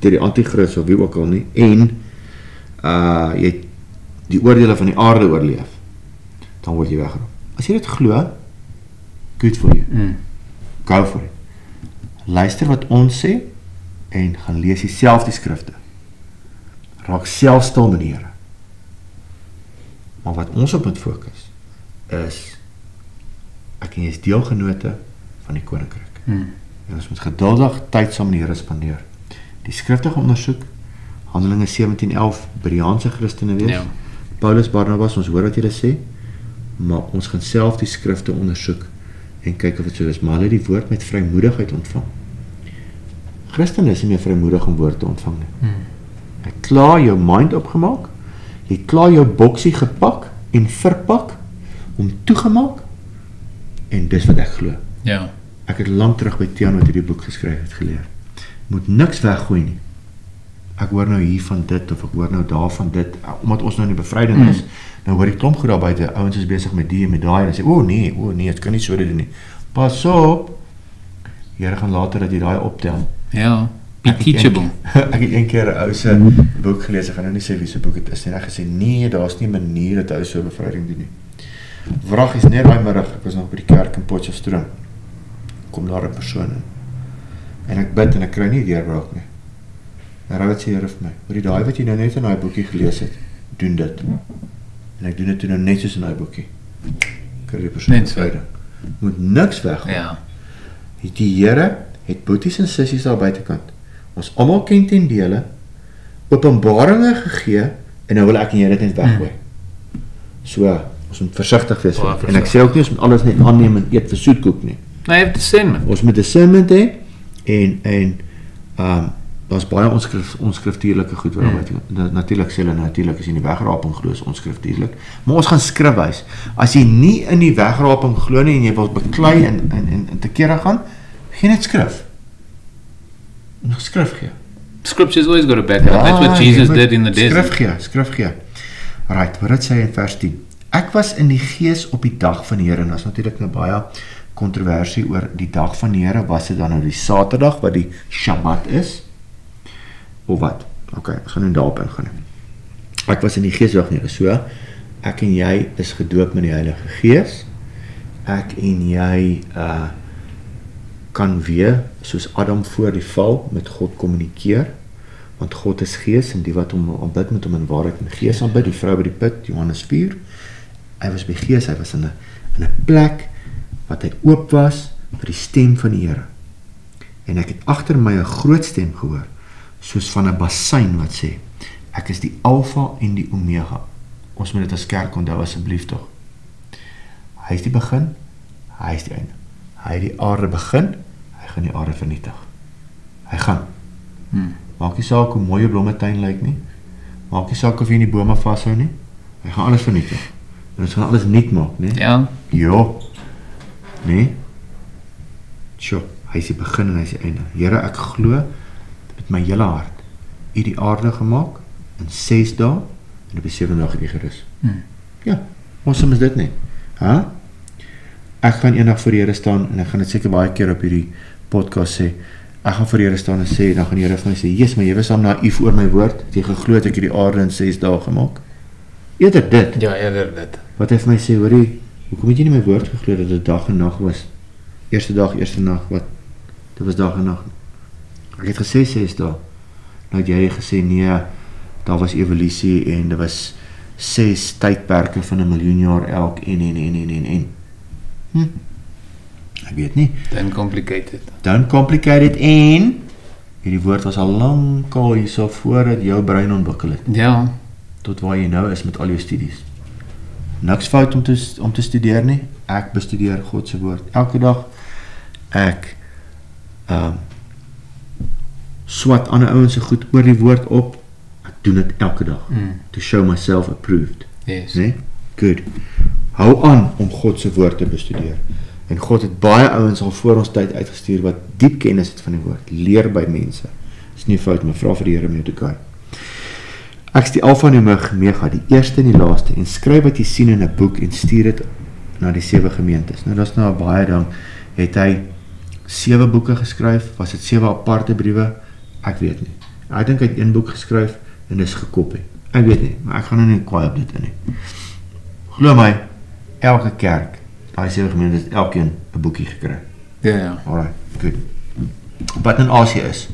deur die anti-kris of wie ook al nie, en jy die oordeele van die aarde oorleef, dan word jy weggeroep. As jy dit glo, good for you. Go for it. Luister wat ons sê, en gaan lees jy self die skrifte. Raak self stil met die Here. Maar wat ons op moet fokus, is, ek en jy is deelgenote van die koninkryk. En ons moet geduldig tyd saam met die Here spandeer. Die skriftige ondersoek, Handelinge 17:11, Bereaanse Christene wees. Ja. Paulus, Barnabas, ons hoor wat julle sê, maar ons gaan self die skrifte ondersoek en kyk of dit so is. Maar hulle die woord met vrymoedigheid ontvang. Christene is nie meer vrymoedig om woord te ontvang nie. Jy het klaar jou mind opgemaak, jy het klaar jou boksie gepak en verpak, om toegemaak, en dis wat ek glo. Ja. Ek het lang terug by Tiaan wat hierdie boek geskryf het geleer. Moet niks weggooi nie. Ek hoor nou hier van dit, of ek hoor nou daar van dit, omdat ons nou in die bevryding is, nou hoor ek klomp goed daar buite, ouens is besig met die en met daai, en sê, nee, het kan nie so dit doen nie. Pas op, Here gaan later dat jy daai optel. Ja. Be teachable. Ek het een keer 'n ou se boek gelees, ek gaan nou nie sê wie se boek dit is nie, en ek gesê, nee, daar's nie 'n manier dat ou so bevryding doen nie. Wrag is net daai middag, ek was nog by die kerk in Potchefstroom, kom daar 'n persoon in, en ek bid en ek kry nie deurbraak nie. En wat sê die Here vir my, oor die daai wat jy nou net in daai boekie gelees het, doen dit. En ek doen dit toe nou net soos in daai boekie. Kry die persoon bevryding. Moet niks weggaan. Ja. Die Here het boeties en sissies daar buitekant. Ons almal ken ten dele, openbaringe gegee, en nou wil ek en jy dit net weggooi. So, ons moet versigtig wees. En ek sê ook nie, ons moet alles net aanneem en eet vir soetkoek nie. Nou, jy het discernment. Ons moet discernment hê, en daar's baie onskriftuurlike goed wat natuurlik sê hulle, natuurlik as jy in die wegraping glo is onskriftuurlik, maar ons gaan skrif wys. As jy nie in die wegraping glo nie en jy wil beklei en te kere gaan, gee net skrif. Skrif gee. Scripture's always got a backup. That's what Jesus did in the desert. Skrif gee. Right, wat dit sê in vers 10. Ek was in die gees op die dag van die Here, en daar is natuurlik nou baie kontroversie oor die dag van die Here, was dit dan nou die Saterdag wat die Shabbat is? Of wat? Ok, ons gaan nou daarop ingaan. Ek was in die gees dag nie, so, ek en jy is gedoop met die Heilige Gees, ek en jy kan weer, soos Adam voor die val, met God kommunikeer, want God is gees, en die wat hom aanbid met hom in waarheid en gees aanbid, die vrou by die put, Johannes 4, hy was by gees, hy was in 'n plek, wat hy oop was, vir die stem van die Here, en ek het agter my 'n groot stem gehoor, soos van 'n bassein wat sê, ek is die Alfa en die Omega. Ons moet dit as kerk onthou asseblief tog. Hy is die begin, hy is die einde. Hy het die aarde begin, hy gaan die aarde vernietig. Hy gaan. Maak nie saak hoe mooi 'n blommetuin lyk nie, maak nie saak of jy in die bome vashou nie, hy gaan alles vernietig. En ons gaan alles nuut maak, nee? Ja. Jo. Nee? Sjoe, hy is die begin en hy is die einde. Here, ek glo met my hele hart, u die aarde gemaak in 6 dae en op die 7de dag het u gerus. Ja, awesome is dit nie. Ek gaan eendag voor die Here staan, en ek gaan dit seker baie keer op hierdie podcast sê, ek gaan voor die Here staan en sê, dan gaan die Here vir my sê, Jesus, maar jy was al naïef oor my woord, het jy geglo het ek die aarde in 6 dae gemaak? Eerder dit. Ja, eerder dit. Wat hy vir my sê, hoorie, hoekom het jy nie my woord geglo dat dit dag en nag was? Eerste dag, eerste nag, wat? Dit was dag en nag. Ek het gesê 6 dae. Nou het jy gesê, nee, daar was evolusie, en dit was 6 tydperke van 1 miljoen jaar elk, en. Ek weet nie. Don't complicate it, en hierdie woord was al lang al hierso voordat jou brein ontwikkel het. Ja. Tot waar jy nou is met al jou studies. Niks fout om te studeer nie. Ek bestudeer God se woord elke dag. Ek swat ander ouens se goed oor die woord op. Ek doen dit elke dag. To show myself approved. Yes. Nee? Good. Hou aan om God se woord te bestudeer. En God het baie ouens al voor ons tyd uitgestuur wat diep kennis het van die woord. Leer by mense. Dis nie fout, maar vra vir die Here om jou te guide. Ek is die Alfa en Omega, die eerste en die laaste, en skryf wat jy sien in 'n boek en stuur dit na die 7 gemeentes. Nou, dat is nou baie dan, het hy 7 boeke geskryf, was dit 7 aparte briewe? Ek weet nie. Ek dink hy het 1 boek geskryf, en dis gekopie. Ek weet nie, maar ek gaan nou nie kwaai op dit in nie. Glo my, elke kerk, daai 7 gemeentes het elkeen 'n boekie gekry. Ja. Alright, good. Wat in Asië is,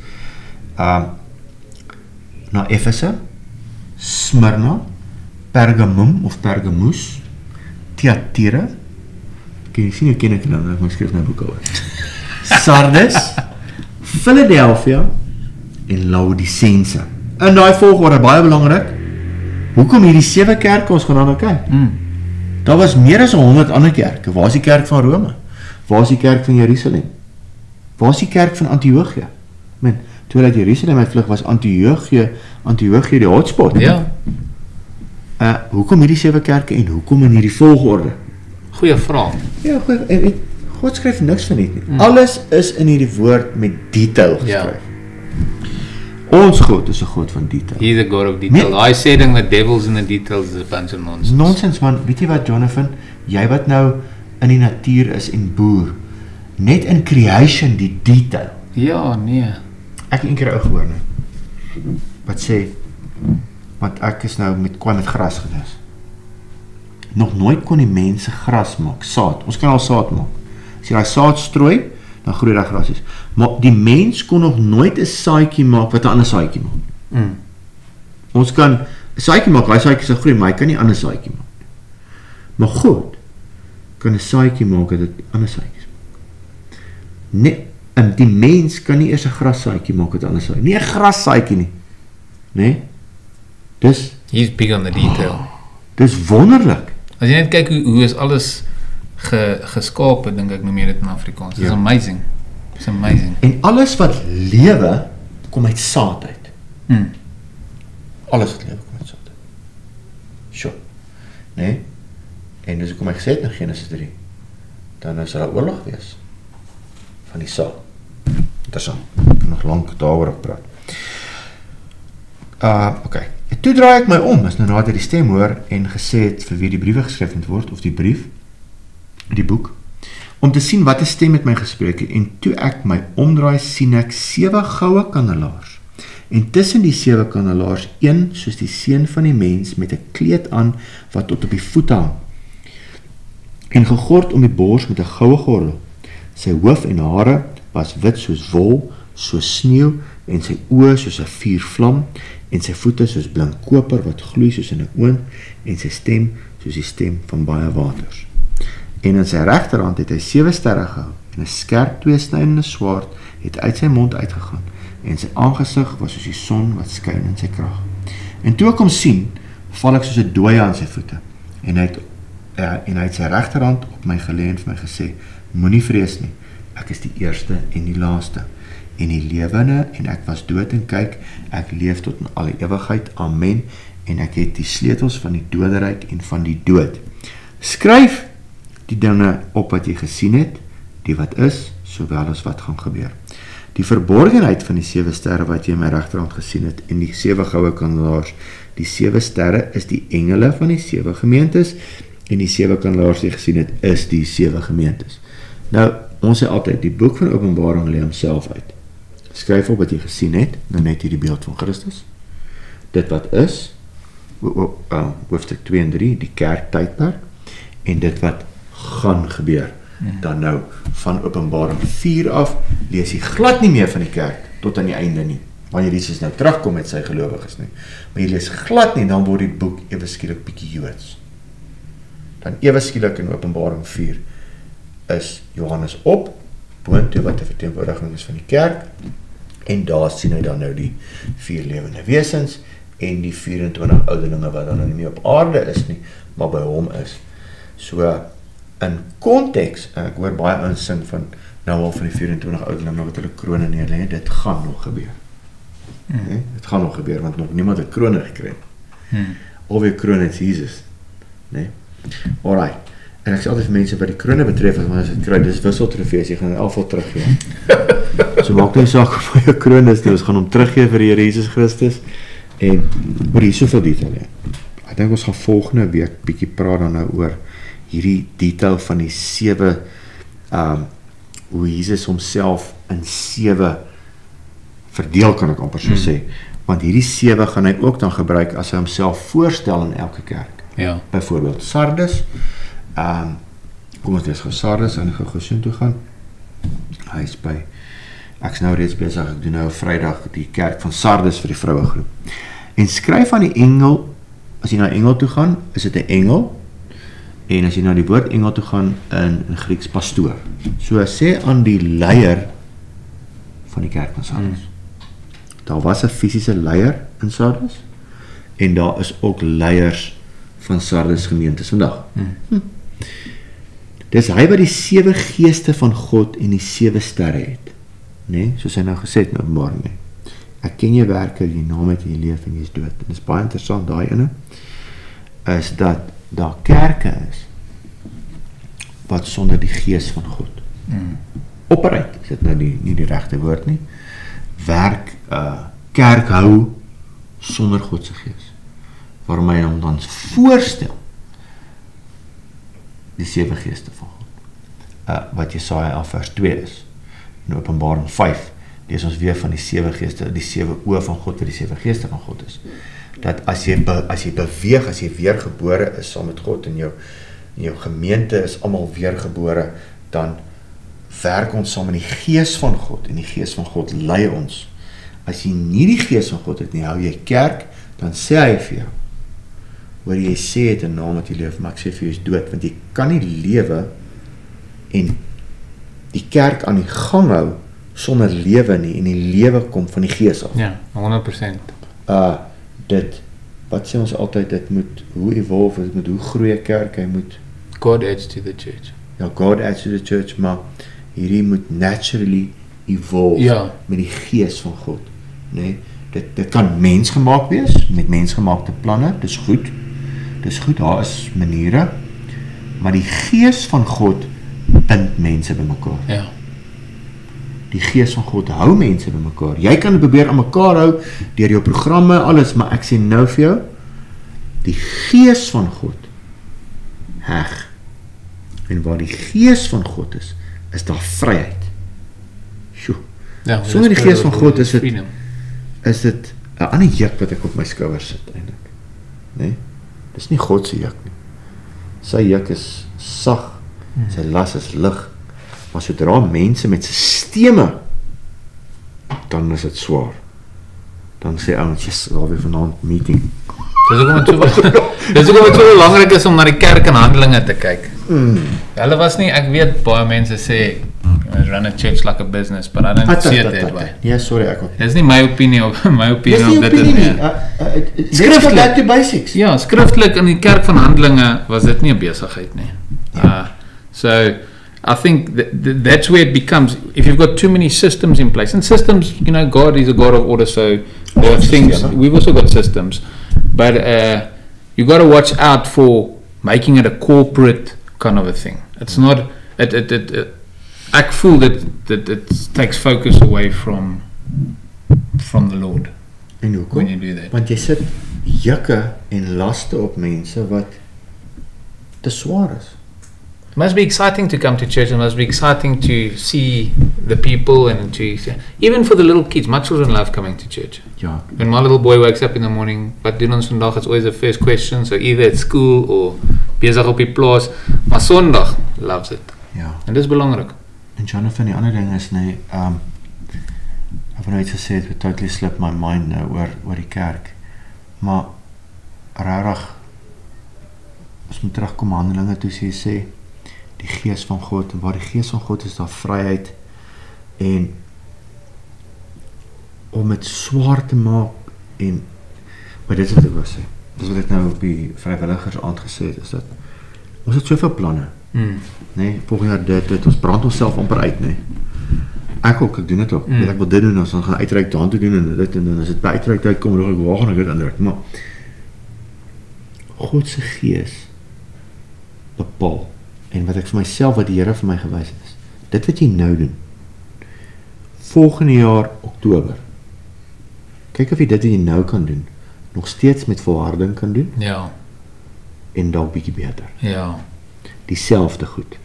na Efese, Smyrna, Pergamum of Pergamus, Thyatira. Jy sien, ek ken ek nou, ek skryf nou boeke oor. Sardes, Philadelphia en Laodicense. In daai volgorde baie belangrik. Hoekom hierdie 7 kerke ons gaan nou kyk? Daar was meer as 100 ander kerke. Waar is die kerk van Rome? Waar is die kerk van Jerusalem? Waar is die kerk van Antiochia? Toe hulle uit Jerusalem uitvlug was Antiochia die hotspot. Ja. Hoekom hierdie 7 kerke en hoekom in hierdie volgorde? Goeie vraag. Ja, God skryf niks van dit nie. Alles is in hierdie woord met detail geskryf. Ons God is 'n God van detail. He's a God of detail. I said the devil's in the details is a bunch of nonsense. Nonsens man, weet jy wat Jonathan, jy wat nou in die natuur is en boer, net in creation die detail. Ja, nee. Ek het een keer ou gehoor nou, wat sê, want ek is nou kwaai met gras gedis. Nog nooit kon die mense gras maak, saad, ons kan al saad maak. As jy daai saad strooi, dan groei daar grasies. Maar die mens kon nog nooit 'n saadjie maak wat 'n ander saadjie maak. Ons kan 'n saadjie maak, daai saadjie sal groei, maar hy kan nie 'n ander saadjie maak. Maar God kan 'n saadjie maak wat 'n ander saadjies maak. Nee, en die mens kan nie eers 'n grassaadjie maak wat 'n ander saadjie. Nie 'n grassaadjie nie. Nee. Dis He's big on the detail. Dis wonderlik. As jy net kyk hoe is alles geskape, dink ek noem jy dit in Afrikaans. It's amazing. It's amazing. En alles wat lewe kom uit saad uit. Alles wat lewe kom uit saad uit. Sure. Nee? En dus kom ek gesê het in Genesis 3, dan sal daar oorlog wees van die saad. Interessant. Ek kan nog lank daaroor praat. Okay. En toe draai ek my om, as nou nader die stem hoor en gesê het vir wie die briewe geskryf moet word, of die brief, die boek, om te sien wat 'n stem met my gespreek het, en toe ek my omdraai, sien ek 7 goue kandelaars, en tussen die 7 kandelaars, een soos die seun van die mens, met 'n kleed aan, wat tot op die voete hang, en gegord om die bors met 'n goue gordel. Sy hoof en hare was wit soos wol, soos sneeu, en sy oë soos 'n vuurvlam, en sy voete soos blink koper wat gloei soos in 'n oond, en sy stem soos die stem van baie waters. En in sy regterhand het hy 7 sterre gehou, en 'n skerp tweesnydende swaard het uit sy mond uitgegaan, en sy aangesig was soos die son wat skyn in sy krag. En toe ek hom sien, val ek soos 'n dooie aan sy voete, en hy het sy regterhand op my gelê en vir my gesê, moenie vrees nie, ek is die eerste en die laaste, en die lewende, en ek was dood en kyk, ek leef tot in alle ewigheid, amen, en ek het die sleutels van die doderyk en van die dood. Skryf die dinge op wat jy gesien het, die wat is, sowel as wat gaan gebeur. Die verborgenheid van die 7 sterre wat jy in my regterhand gesien het, en die 7 goue kandelaars, die 7 sterre is die engele van die 7 gemeentes, en die 7 kandelaars die jy gesien het, is die 7 gemeentes. Nou, ons sê altyd, die boek van Openbaring lê homself uit. Skryf op wat jy gesien het, nou net hier die beeld van Christus, dit wat is, hoofstuk 2 en 3, die kerk tydperk, en dit wat gaan gebeur, dan nou, van Openbaring 4 af, lees jy glad nie meer van die kerk, tot aan die einde nie, wanneer Jesus nou terugkom met sy gelowiges nie, maar jy lees glad nie, dan word die boek ewe skielik bietjie Joods. Dan ewe skielik in Openbaring 4, is Johannes op, boontoe wat 'n verteenwoordiging is van die kerk, en daar sien hy dan nou die 4 lewende wesens, en die 24 ouderlinge wat dan nou nie op aarde is nie, maar by hom is. So, in konteks, ek hoor baie ouens sing van, nou al van die 24 ouderlinge wat hulle krone neerlê, dit gaan nog gebeur. Nee, dit gaan nog gebeur, want nog niemand het krone gekry. Alweer krone het Jesus. Nee. Alright. En ek sê altyd vir mense wat die krone betref, want as dit kry, dis wisseltrofees, jy gaan in afval teruggee. So maak nie saak of jou kroon is, ons gaan hom teruggee vir die Here Jesus Christus, en oor hier soveel detail, ek dink ons gaan volgende week bietjie praat dan nou oor hierdie detail van die 7, hoe Jesus homself in 7 verdeel, kan ek amper so sê, want hierdie 7 gaan hy ook dan gebruik as hy homself voorstel in elke kerk. Ja. Byvoorbeeld Sardes, kom ons lees gou Sardes, en ek gaan Gesoen toe gaan, hy is by, ek is nou reeds besig, ek doen nou Vrydag die kerk van Sardes vir die vrouegroep, en skryf aan die engel, as jy na engel toe gaan, is dit 'n engel, En as jy na die woord engel toe gaan in Grieks pastoor. So sê aan die leier van die kerk van Sardes. Daar was 'n fisiese leier in Sardes en daar is ook leiers van Sardes gemeentes vandag. Dis hy wat die 7 geeste van God en die 7 sterre het. Nee, soos hy nou gesê het in Openbaring, nee. Ek ken jou werke, jy naam het, jy leef en jy is dood. En dis baie interessant, daai ene, is dat daar kerke is wat sonder die gees van God operate, is dit nou nie die regte woord nie, kerk hou sonder God se gees, waarom hy hom dan voorstel die 7 geeste van God, wat Jesaja 11 vers 2 is, in Openbaring 5 lees ons weer van die 7 geeste, die 7 oë van God, wat die 7 geeste van God is, dat as jy beweeg, as jy weergebore is saam met God, en jou gemeente is almal weergebore, dan werk ons saam in die gees van God, en die gees van God lei ons. As jy nie die gees van God het nie, hou jy kerk, dan sê hy vir jou, hoor jy sê het 'n naam wat jy leef, maar ek sê vir jou is dood, want jy kan nie lewe en die kerk aan die gang hou sonder lewe nie, en die lewe kom van die gees af. Ja, 100%. Wat sê ons altyd, dit moet, hoe evolve, dit moet, hoe groei 'n kerk, hy moet God adds to the church. Ja, God adds to the church, maar hierdie moet naturally evolve met die gees van God. Nee, dit kan mensgemaak wees, met mensgemaakte planne, dis goed, daar is maniere, maar die gees van God bind mense bymekaar. Ja. Die gees van God hou mense bymekaar. Jy kan probeer aan mekaar hou deur jou programme, alles, maar ek sê nou vir jou, die gees van God heg. En waar die gees van God is daar vryheid. Sjoe. Ja, sonder die gees van God is dit 'n ander juk wat ek op my skouers sit eintlik. Nee? Dis nie God se juk nie. Sy juk is sag, sy las is lig. Maar sodra mense met sisteme, dan is dit swaar. Dan sê ouens, yes, daar weer vanaand meeting. Dis ook wat so belangrik is om na die kerk en Handelinge te kyk. Hulle was nie, ek weet baie mense sê run a church like a business, but I don't see it that way. Ja, sorry, ek ook. Dis nie my opinie op dit nie. Let's go back to basics. Ja, skriftelik in die kerk van Handelinge was dit nie 'n besigheid nie. So I think that's where it becomes, if you've got too many systems in place, and systems, God is a God of order, so there are things, we've also got systems, but you got to watch out for making it a corporate kind of a thing. It's not, ek voel that it takes focus away from the Lord. En hoekom? When you do that. Want jy sit jukke en laste op mense wat te swaar is. It must be exciting to come to church. It must be exciting to see the people and to, even for the little kids. My children love coming to church. Ja. When my little boy wakes up in the morning, wat doen ons vandag? It's always the first question. So either at school or besig op die plaas. Maar Sondag loves it. Ja. En dis belangrik. En Jonathan, die ander ding is nee, ek het nou iets gesê, het totally slipped my mind nou oor die kerk. Maar rarig, as moet terugkom Handelinge toe sê, die gees van God, en waar die gees van God is daar vryheid, en om het swaar te maak, maar dit is wat ek wil sê, dis wat ek nou op die vrywilligers aangesê het, is dat, ons het soveel planne, nee, volgende jaar dit, ons brand ons self amper uit, nee, ek doen dit ook, ek wil dit doen, ons gaan uitreik daan te doen, en dan as het by uitreik tyd kom, dan gaan ek dit aandruk, maar, God se gees bepaal, en wat ek vir myself, wat die Here vir my gewys het is, dit wat jy nou doen, volgende jaar Oktober, kyk of jy dit wat jy nou kan doen, nog steeds met volharding kan doen, Ja. en dalk bietjie beter, Ja. dieselfde goed,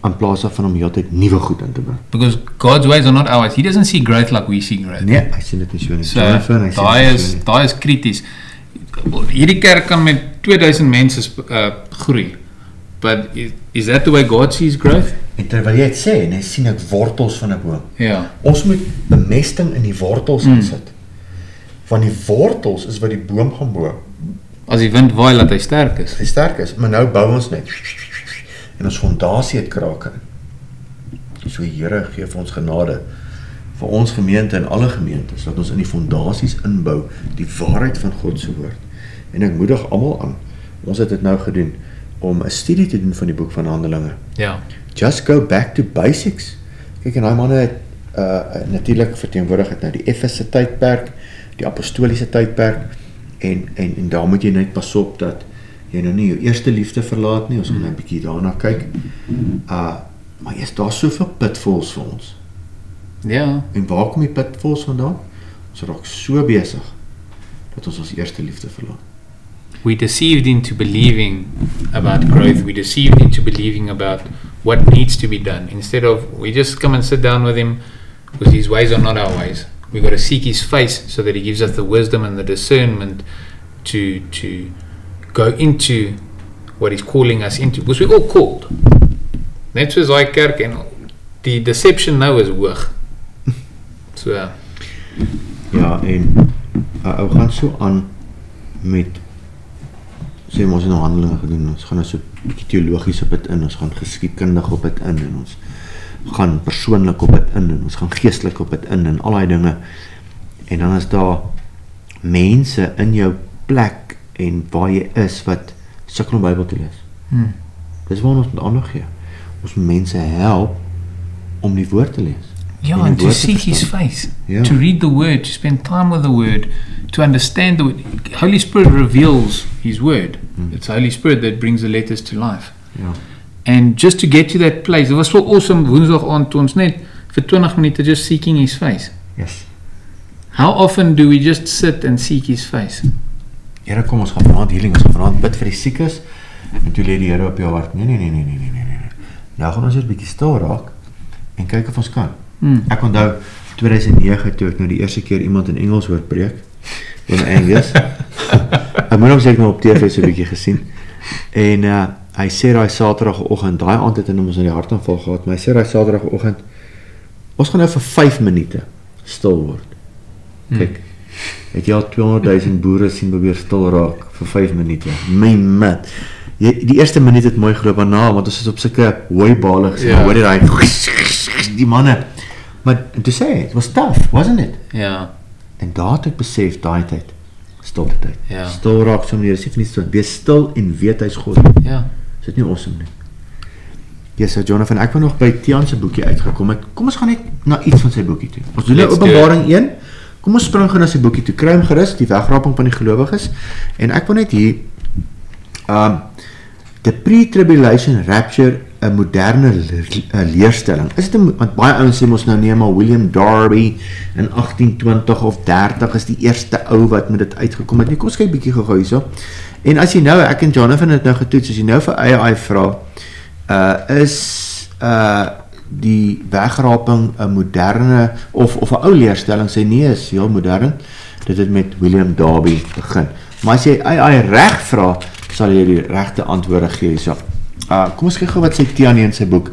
in plaas van om heeltyd nuwe goed in te bring. Because God's ways are not ours. He doesn't see growth like we see growth. Nee, hy sien dit nie so nie. So, daai is krities. Hierdie kerk kan met 2000 mense groei. But is that the way God sees growth? En terwyl jy het sê, en sien ek wortels van 'n boom. Ja. Ons moet bemesting in die wortels insit. Want die wortels is wat die boom gaan as die wind waai, laat hy sterk is. Hy sterk is, maar nou bou ons net en ons fondasie het krake in. So Here gee vir ons genade, vir ons gemeente en alle gemeentes, dat ons in die fondasies inbou, die waarheid van God se woord. En ek moedig almal aan, ons het dit nou gedoen, om 'n studie te doen van die boek van Handelinge. Ja. Just go back to basics. Kyk, en daai manne het natuurlik verteenwoordig het nou die Efese tydperk, die apostoliese tydperk, en daar moet jy net pas op dat jy nou nie jou eerste liefde verlaat nie, ons gaan nou 'n bietjie daarna kyk. Maar daar's soveel pitfalls vir ons. Ja. En waar kom die pitfalls vandaan? Ons raak so besig dat ons eerste liefde verlaat. We deceived into believing about growth. We deceived into believing about what needs to be done. Instead of, we just come and sit down with him because his ways are not our ways. We got to seek his face so that he gives us the wisdom and the discernment to go into what he's calling us into. Because we're all called. Net soos daai kerk en die deception nou is hoog. So ja, en ou gaan so aan met sê ons het nou Handelinge gedoen, ons gaan nou so bietjie teologies op dit in, ons gaan geskiedkundig op dit in, en ons gaan persoonlik op dit in, en ons gaan geestelik op dit in, en al die dinge, en dan is daar mense in jou plek, en waar jy is, wat sukkel om Bybel te lees. Dis waar ons moet aandag gee. Ons moet mense help om die woord te lees. Yeah, and to seek his face, to read the word, to spend time with the word, to understand the word. Holy Spirit reveals his word. It's Holy Spirit that brings the letters to life. Yeah. And just to get to that place, it was so awesome woensdag aand toe ons net vir 20 minute just seeking his face. Yes. How often do we just sit and seek his face? Here, kom ons gaan vanaand healing, ons gaan vanaand bid vir die siekes, en toe lê die Here op jou hart. Nee. Nou gaan ons net 'n bietjie stil raak en kyk of ons kan. Ek onthou 2009 toe ek nou die eerste keer iemand in Engels hoor preek, in Engels. Ek moet hom seker nou op TV so 'n bietjie gesien. En hy sê daai Saterdagoggend, daai aand het hy ons in die hartaanval gehad, maar hy sê daai Saterdagoggend, ons gaan nou vir 5 minute stil word. Kyk, het jy al 200,000 boere sien probeer stil raak vir 5 minute? My man. Die eerste minuut het mooi geloop daarna, want ons is op sulke hooibale gesien, hoor jy daai die manne. Maar to say, it was tough, wasn't it? Ja. En daar het ek besef, daai tyd, stilte tyd. Ja. Stil raak so meneer, dis nie stil, wees stil en weet hy's God. Ja. Is dit nie awesome nie? Ja, so Jonathan, ek wil nog by Tiaan se boekie uitgekom het. Kom ons gaan net na iets van sy boekie toe. Ons doen nou Openbaring 1. Kom ons spring gou na sy boekie toe. Kry hom gerus, die wegraping van die gelowiges. En ek wil net hier the pre-tribulation rapture 'n moderne leerstelling. Is dit want baie ouens sê ons nou nee, maar William Darby in 1820 of 30 is die eerste ou wat met dit uitgekom het. Nee, kom ons kyk bietjie gou hierso. En as jy nou, ek en Jonathan het nou getoets, as jy nou vir AI vra, is die wegraping 'n moderne of 'n ou leerstelling, sê nee, is heel modern. Dit het met William Darby begin. Maar as jy AI reg vra, sal jy die regte antwoorde gee hierso. Kom ons kyk gou wat sê Tiaan in sy boek.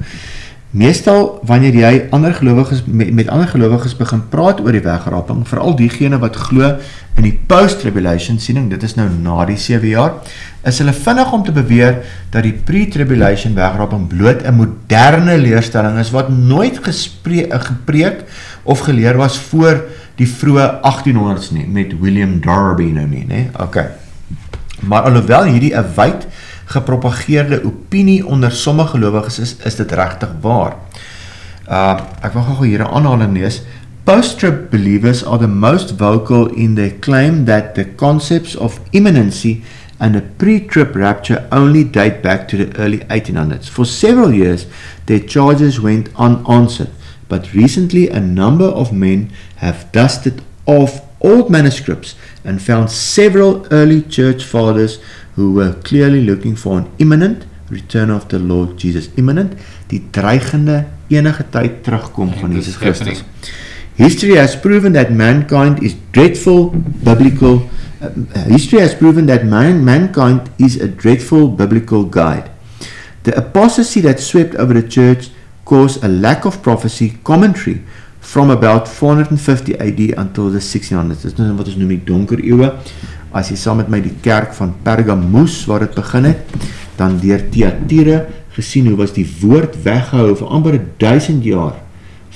Meestal wanneer jy ander gelowiges met ander gelowiges begin praat oor die wegraping, veral diegene wat glo in die post-tribulation siening, dit is nou na die 7 jaar, is hulle vinnig om te beweer dat die pre-tribulation wegraping bloot 'n moderne leerstelling is wat nooit gepreek of geleer was voor die vroeë 1800s nie, met William Darby nou nie, né? Okay. Maar alhoewel hierdie 'n wyd gepropageerde opinie onder sommige gelowiges is dit regtig waar. Ek wil gou hier 'n aanhaling lees. Post-trib believers are the most vocal in their claim that the concepts of imminency and the pre-trib rapture only date back to the early 1800s. For several years, their charges went unanswered, but recently a number of men have dusted off old manuscripts and found several early church fathers who were clearly looking for an imminent return of the Lord Jesus. Imminent, die dreigende enige tyd terugkom van Jesus Christus. History has proven that mankind is mankind is a dreadful biblical guide. The apostasy that swept over the church caused a lack of prophecy commentary from about 450 AD until the 1600s. Dit is wat ons noem die donker eeue. as jy saam met my die kerk van Pergamus, waar dit begin het, dan deur Thyatira gesien hoe was die woord weggehou vir amper 1000 jaar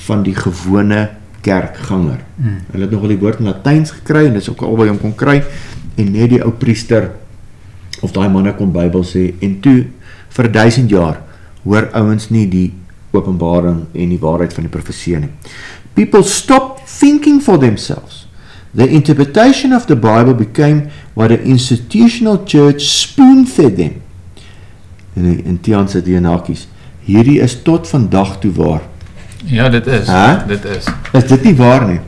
van die gewone kerkganger. Hulle het nogal die woord in Latyns gekry, en dis ook albei hom kon kry, en net die ou priester, of daai manne kon Bybel sê, en toe, vir 1000 jaar, hoor ouens nie die openbaring en die waarheid van die profesie nie. People stopped thinking for themselves. The interpretation of the Bible became what the institutional church spoon-fed them. En Tiaan sê die hakies, hierdie is tot vandag toe waar. Ja, dit is. Dit is. Is dit nie waar nie?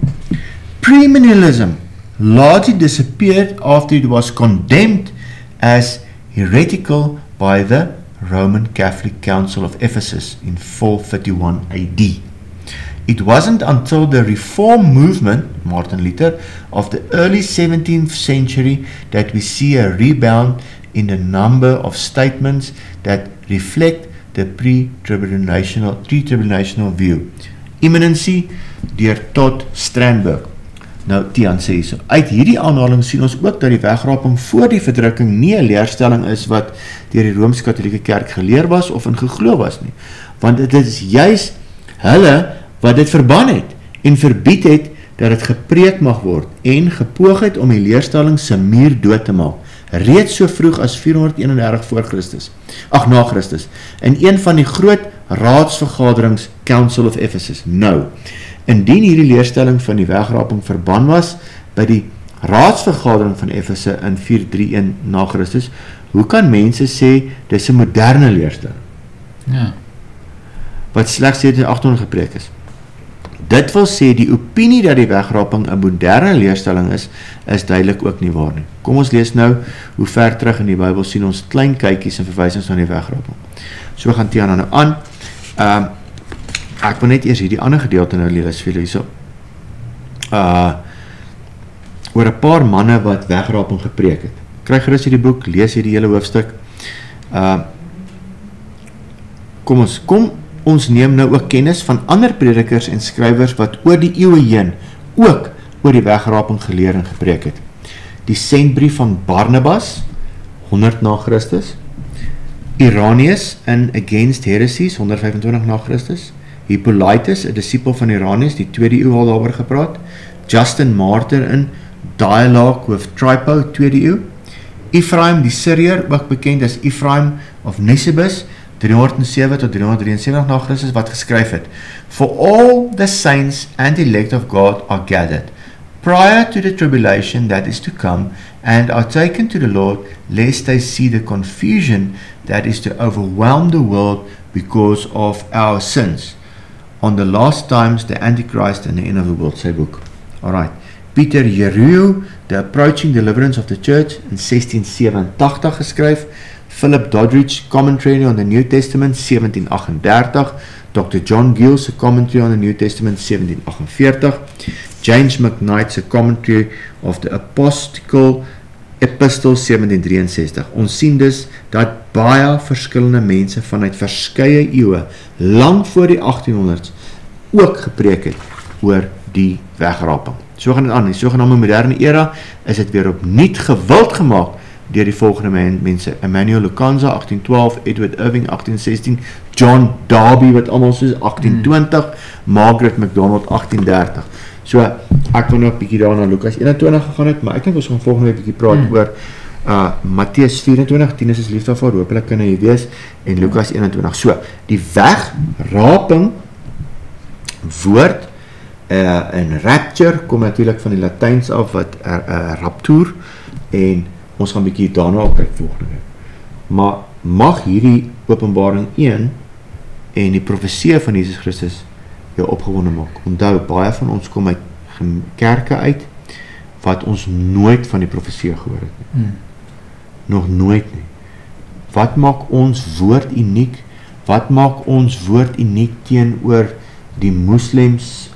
Premillennialism largely disappeared after it was condemned as heretical by the Roman Catholic Council of Ephesus in 431 AD. It wasn't until the Reform movement, Martin Luther, of the early 17th century that we see a rebound in the number of statements that reflect the pre-tribulational view. Imminency deur Todd Strandberg. Nou, Tiaan sê so, uit hierdie aanhaling sien ons ook dat die wegraping voor die verdrukking nie 'n leerstelling is wat deur die Rooms-Katholieke Kerk geleer was of in geglo was nie, want dit is juis hulle wat dit verban het en verbied het dat dit gepreek mag word en gepoog het om die leerstelling se muur dood te maak, reeds so vroeg as 431 voor Christus, na Christus, in een van die groot raadsvergaderings Council of Ephesus. Nou, indien hierdie leerstelling van die wegraping verban was by die raadsvergadering van Efese in 431 na Christus, hoe kan mense sê dis 'n moderne leerstelling? Ja. Wat slegs 800 gepreek is. Dit wil sê die opinie dat die wegraping 'n moderne leerstelling is duidelik ook nie waar nie. Kom ons lees nou hoe ver terug in die Bybel sien ons klein kykies en verwysings na die wegraping. So gaan Tiana nou aan. Ek wil net eers hierdie ander gedeelte nou lees vir julle hierso. Oor 'n paar manne wat wegraping gepreek het. Kry gerus hierdie boek, lees hierdie hele hoofstuk. Kom ons neem nou ook kennis van ander predikers en skrywers wat oor die eeue heen ook oor die wegraping geleer en gepreek het. Die sendbrief van Barnabas, 100 na Christus. Irenaeus in Against Heresies, 125 na Christus. Hippolytus, 'n disipel van Irenaeus, die 2de eeu al daaroor gepraat. Justin Martyr in Dialogue with Trypo, 2de eeu. Ephraim die Syriër, ook bekend as Ephraim of Nisibis, 307 tot 373 na Christus, wat geskryf het: For all the saints and elect of God are gathered, prior to the tribulation that is to come, and are taken to the Lord, lest they see the confusion that is to overwhelm the world because of our sins. On the last times, the Antichrist and the end of the world, sy boek. Alright. Peter Yeruo, The Approaching Deliverance of the Church, in 1687 geskryf. Philip Doddridge, Commentary on the New Testament, 1738. Dr. John Gill's Commentary on the New Testament, 1748. James McKnight's Commentary of the Apostolical Epistles, 1763. Ons sien dus dat baie verskillende mense vanuit verskeie eeue, lang voor die 1800s, ook gepreek het oor die wegraping. So gaan dit aan, die sogenaamde moderne era is dit weer opnuut gewild gemaak deur die volgende mense: Emmanuel Lukanza, 1812, Edward Irving, 1816, John Darby, wat almal soos 1820, Margaret MacDonald, 1830. So, ek wil nou 'n bietjie daar na Lukas 21 gegaan het, maar ek dink ons gaan volgende week 'n bietjie praat oor Matteus 24, 10 is lief daarvoor, hopelik kan jy weet, en Lukas 21. So, die wegraping woord en rapture kom natuurlik van die Latyns af, wat raptur, en ons gaan 'n bietjie daarna op kyk volgende week. Maar mag hierdie Openbaring 1 en die profesie van Jesus Christus jou opgewonde maak. Onthou, baie van ons kom uit kerke uit wat ons nooit van die profesie gehoor het nie. Nog nooit nie. Wat maak ons woord uniek? Wat maak ons woord uniek teenoor die moslems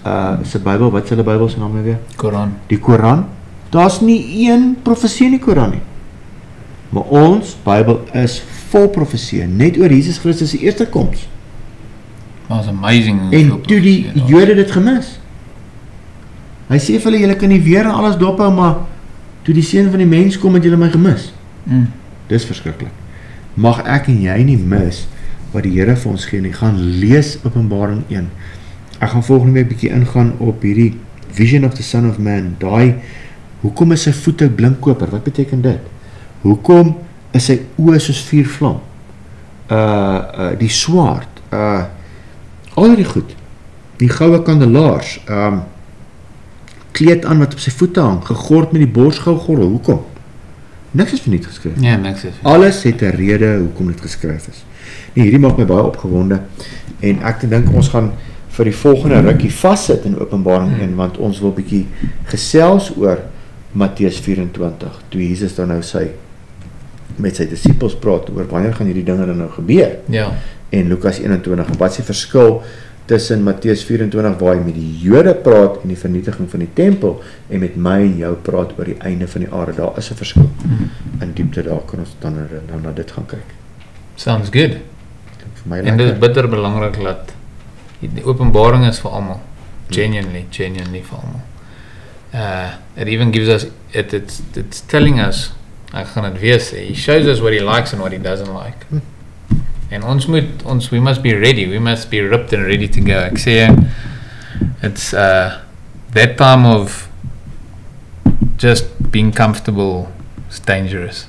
se Bybel? Wat is hulle Bybel se naam nou weer? Koran. Die Koran. Daar's nie een profesie in die Koran nie. Maar ons Bybel is vol profesie, net oor Jesus Christus se eerste koms. That's amazing. En toe die Jode dit gemis. Hy sê vir hulle, julle kan nie weer en alles dophou, maar toe die seun van die mens kom, het julle my gemis. Dis verskriklik. Mag ek en jy nie mis wat die Here vir ons gee nie. Gaan lees Openbaring 1. Ek gaan volgende week bietjie ingaan op hierdie vision of the Son of Man. Hoekom is sy voete blinkkoper? Wat beteken dit? Hoekom is sy oë soos vuurvlam? Die swaard, al die goed, die goue kandelaars, kleed aan wat op sy voete hang, gegord met die borsgoudgordel. Hoekom? Niks is verniet geskryf. Ja, niks is. Alles het 'n rede hoekom dit geskryf is. Nee, hierdie maak my baie opgewonde en ek dink ons gaan vir die volgende rukkie vassit in Openbaring 1, want ons wil bietjie gesels oor Matteus 24, toe Jesus dan nou met sy disippels praat oor wanneer gaan hierdie dinge dan nou gebeur. Ja. En Lukas 21, en wat is die verskil tussen Matteus 24 waar hy met die Jode praat en die vernietiging van die tempel en met my en jou praat oor die einde van die aarde. Daar is 'n verskil. In diepte daar kan ons dan na dit gaan kyk. Sounds good. Vir my En dit is bitter belangrik dat die openbaring is vir almal. Genuinely vir almal. It even gives us, it's telling us, ek gaan dit weer sê, he shows us what he likes and what he doesn't like. En we must be ready, we must be ripped and ready to go. Ek sê, it's that time of just being comfortable is dangerous.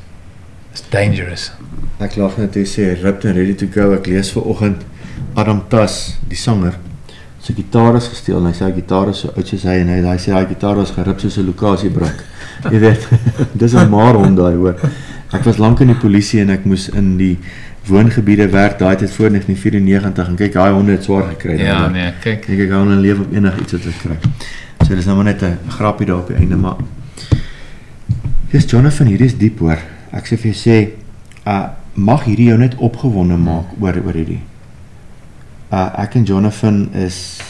It's dangerous. Ek lag net toe sê, ripped and ready to go. Ek lees vanoggend Adam Tas, die sanger, sy gitaar is gesteel, en hy sê, die gitaar is so oud soos hy, en hy sê, die gitaar is gerip soos 'n lokasiebrak. Jy weet, dis 'n maar hond daai, hoor. Ek was lank in die polisie, en ek moes in die woongebiede werk, daai tyd voor 1994, en kyk, daai honde het swaar gekry. Ja, nee, kyk. En kyk, hy honde leef op enig iets wat hulle kry. So, dis nou maar net 'n grappie daar op die einde, maar, yes, Jonathan, hierdie is diep, hoor. Ek sê vir jy sê, mag hierdie jou net opgewonde maak, oor hierdie. Ek en Jonathan is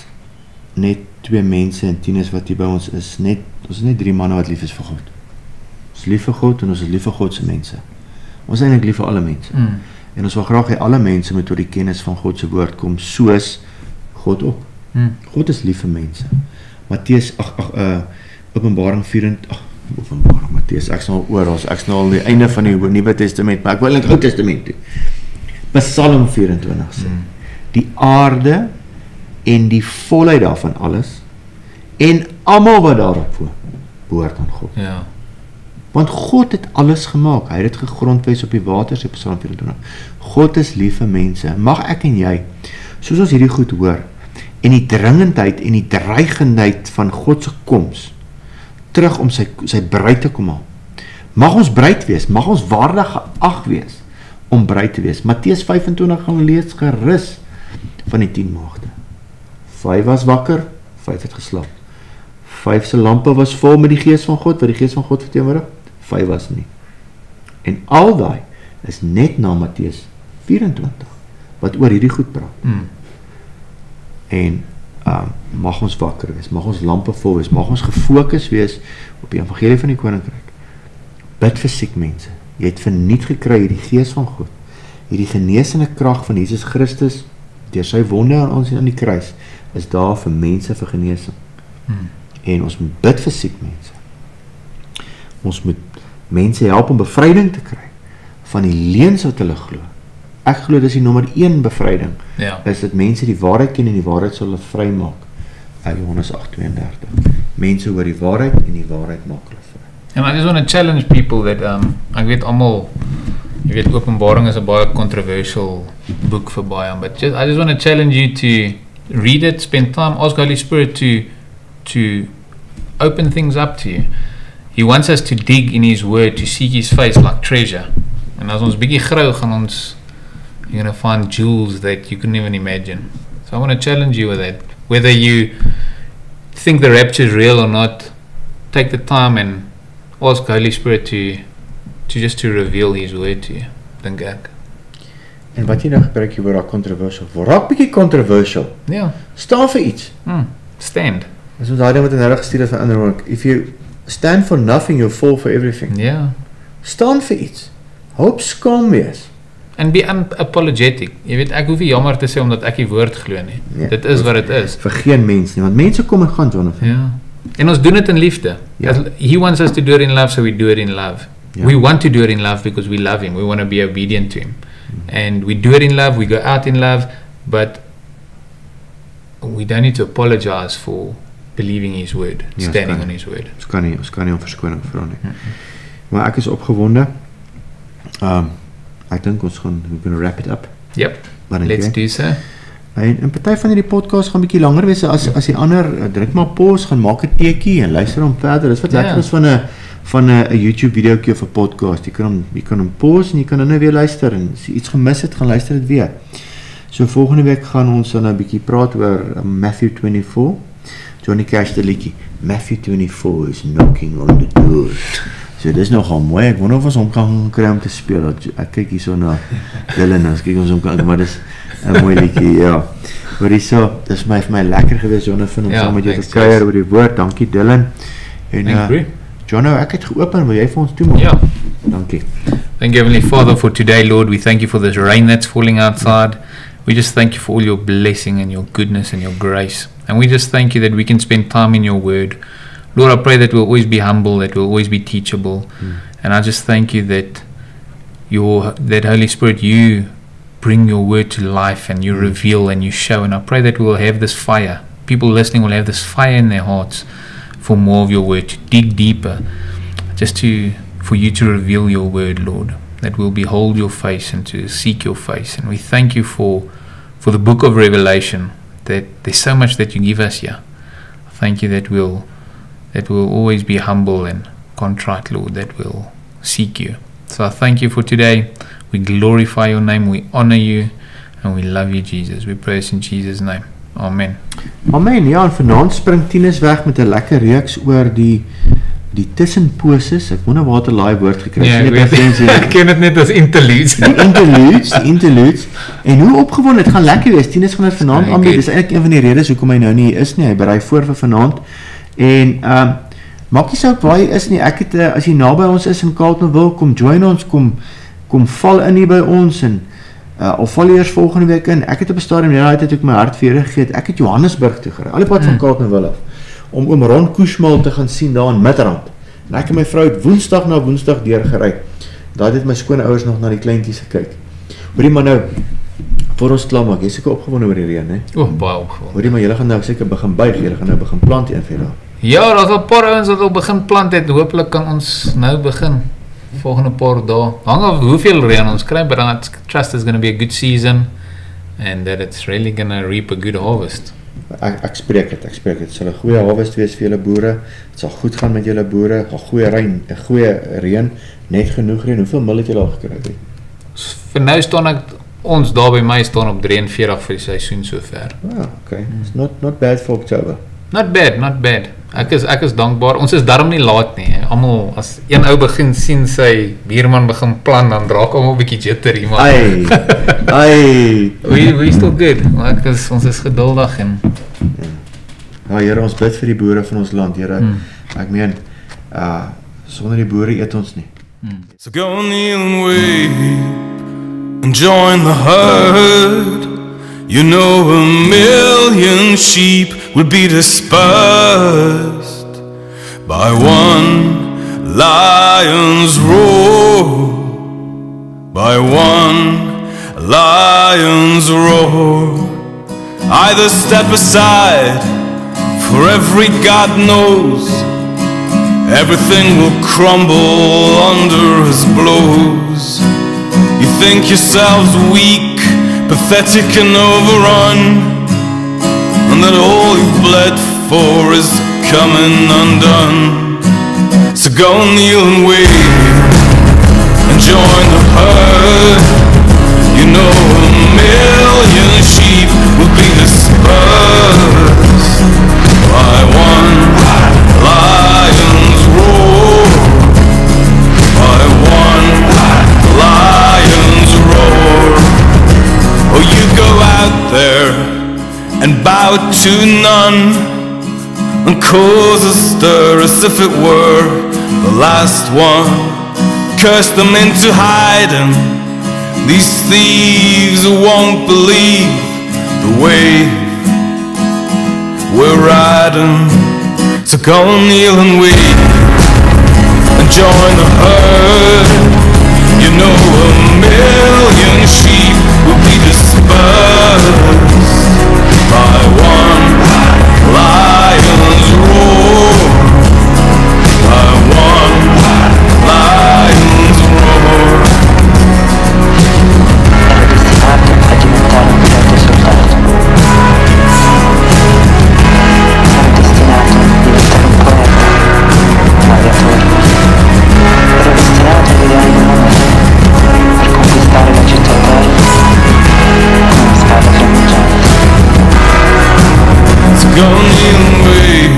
net 2 mense en tieners wat hier by ons is net 3 manne wat lief is vir God. Ons is lief vir God en ons is lief vir God se mense. Ons is eintlik lief vir alle mense. En ons wil graag hê alle mense moet tot die kennis van God se woord kom soos God ook. God is lief vir mense. Matteus Openbaring 24 Matteus, ek is nou oral, ek is nou al die einde van die Nuwe Testament, maar ek wil in die Ou Testament toe. Psalm 24 sê, die aarde en die volheid daarvan alles, en almal wat daarop woon, behoort aan God. Ja. Want God het alles gemaak, hy het dit gegrondwys op die waters, op Psalm 24. God is lief vir mense, mag ek en jy, soos ons hierdie goed hoor, en die dringendheid en die dreigendheid van God se koms, terug om sy bruid te kom haal. Mag ons bruid wees, mag ons waardig geag wees, om bruid te wees. Matteus 25 gaan lees gerus van die 10 maagde. 5 was wakker, 5 het geslaap. 5 se lampe was vol met die gees van God, wat die gees van God verteenwoordig, 5 was nie. En al daai is net na Matteus 24, wat oor hierdie goed praat. En mag ons wakker wees, mag ons lampe vol wees, mag ons gefokus wees op die evangelie van die koninkryk. Bid vir siek mense. Jy het verniet gekry die gees van God. Hierdie genesende krag van Jesus Christus, deur sy wonde aan ons aan die kruis, is daar vir mense vir genesing. En ons moet bid vir siek mense. Ons moet mense help om bevryding te kry van die leuns wat hulle glo. Ek glo dis die nommer 1 bevryding, is dat mense die waarheid ken en die waarheid sal hulle vry maak. Johannes 8:32. Mense hoor die waarheid en die waarheid maak hulle vry. And I just want to challenge people that, ek weet almal, jy weet Openbaring is 'n baie controversial boek vir baie, but I just want to challenge you to read it, spend time, ask Holy Spirit to open things up to you. He wants us to dig in His Word, to seek His face like treasure. En as ons bietjie grou gaan ons, you're going to find jewels that you couldn't even imagine. So I want to challenge you with that. Whether you think the rapture is real or not, take the time and ask Holy Spirit to reveal His Word to you. Dink ek. En wat jy nou gebruik hier oor daai controversial, raak bietjie controversial. Ja. Staan vir iets. Stand. Dis ons daai ding wat in hulle gestuur het van ander woord. If you stand for nothing, you fall for everything. Ja. Staan vir iets. Hoop skaam wees. And be unapologetic. Jy weet, ek hoef nie jammer te sê omdat ek die woord glo nie. Nee, dit is wat dit is. Vir geen mens nie, want mense kom en gaan, Jonathan. Ja. En ons doen dit in liefde. He wants us to do it in love, so we do it in love. We want to do it in love because we love him. We want to be obedient to him. And we do it in love, we go out in love, but we don't need to apologize for believing his word, standing on his word. Ons kan nie om verskoning vra nie. Maar ek is opgewonde. Ek dink ons gaan we're going to wrap it up. Yep. Let's do so. En party van hierdie podcast gaan bietjie langer wees as die ander. Druk maar pause, gaan maak 'n teekie en luister hom verder. Dis wat lekker is van 'n YouTube videoetjie of 'n podcast. Jy kan hom pause en jy kan nou weer luister en as jy iets gemis het, gaan luister dit weer. So volgende week gaan ons dan 'n bietjie praat oor Matthew 24. Johnny Cash die liedjie. Matthew 24 is knocking on the door. So dis nogal mooi. Ek wonder of ons hom kan kry om te speel. Ek kyk hierso na Dylan, as kyk ons hom kan, maar dis 'n mooi liedjie, ja. Hoor hierso, dis vir my lekker gewees Jonathan om saam met jou te kuier oor die woord. Dankie Dylan. En Jono, ek het geopen, wil jy vir ons toemaak? Ja. Dankie. Thank you, Heavenly Father, for today, Lord. We thank you for this rain that's falling outside. We just thank you for all your blessing and your goodness and your grace. And we just thank you that we can spend time in your word. Lord, I pray that we'll always be humble, that we'll always be teachable. And I just thank you that that Holy Spirit, you bring your word to life and you reveal and you show. And I pray that we'll have this fire. People listening will have this fire in their hearts for more of your word, to dig deeper, for you to reveal your word, Lord, that we'll behold your face and to seek your face. And we thank you for the book of Revelation, that there's so much that you give us here. Thank you that we'll always be humble and contrite, Lord, that we'll seek you. So I thank you for today. We glorify your name, we honor you, and we love you, Jesus. We pray this in Jesus' name. Amen. Amen. Ja, en vanaand spring Tinus weg met 'n lekker reeks oor die tussenposes. Ek wonder waar het 'n laai woord gekry. Ek ken dit net as interludes. Die interludes. En hoe opgewonde, dit gaan lekker wees. Tinus gaan dit vanaand aanbied. Dis eintlik een van die redes hoekom hy nou nie hier is nie. Hy berei voor vir vanaand. En maak nie saak waar jy is nie. Ek het as jy naby ons is in Carletonville, kom join ons, kom val in hier by ons en of val eers volgende week in. Ek het op 'n stadium het ek my hart vir Here gegee. Ek het Johannesburg toe gery. Al die pad van Carletonville af om oom Ron Koesmaal te gaan sien daar in Midrand. En ek en my vrou het Woensdag na Woensdag deur gery. Daar het my skoonouers nog na die kleintjies gekyk. Hoorie maar nou, voor ons klaar maak, jy is seker opgewonde oor die reën, hè? Baie opgewonde. Hoorie maar julle gaan nou seker begin buig, julle gaan nou begin plant een vir daar. Ja, daar's al 'n paar ouens wat al begin plant het. Hoopelik kan ons nou begin. Volgende paar dae. Hang af hoeveel reën ons kry, but I trust it's going to be a good season and that it's really going to reap a good harvest. Ek spreek dit. Dit sal 'n goeie harvest wees vir julle boere. Dit sal goed gaan met julle boere. 'n goeie reën, net genoeg reën. Hoeveel mil het julle al gekry? Vir nou staan ons daar by my staan op 43 vir die seisoen sover. Okay. It's not bad for October. Not bad. Ek is dankbaar. Ons is darm nie laat nie. Almal as een ou begin sien sy buurman begin plan, dan raak hom 'n bietjie jittery, maar we still good. Maar ons is geduldig en ja, Here, ons bid vir die boere van ons land, Here. Ek meen sonder die boere eet ons nie. So go kneel and weep and join the herd. You know 1,000,000 sheep would be dispersed by one lion's roar, by one lion's roar. Either step aside, for every God knows everything will crumble under his blows. You think yourselves weak, pathetic and overrun, and that all you've bled for is coming undone. So go kneel and wait and join the herd. You know 1,000,000 sheep will be dispersed by one lion's roar, by one lion's roar. Oh, you go out there and bow to none and cause a stir as if it were the last one. Curse them into hiding. These thieves won't believe the wave we're riding. So go kneel and wait and join the herd. You know a million sheep will be dispersed by one lion's roar, by one lion's roar. Go kneel and wait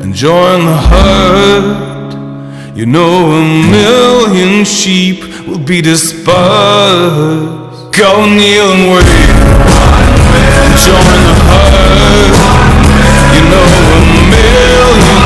and join the herd. You know a million sheep will be dispersed. Go kneel and wait and join the herd. You know a million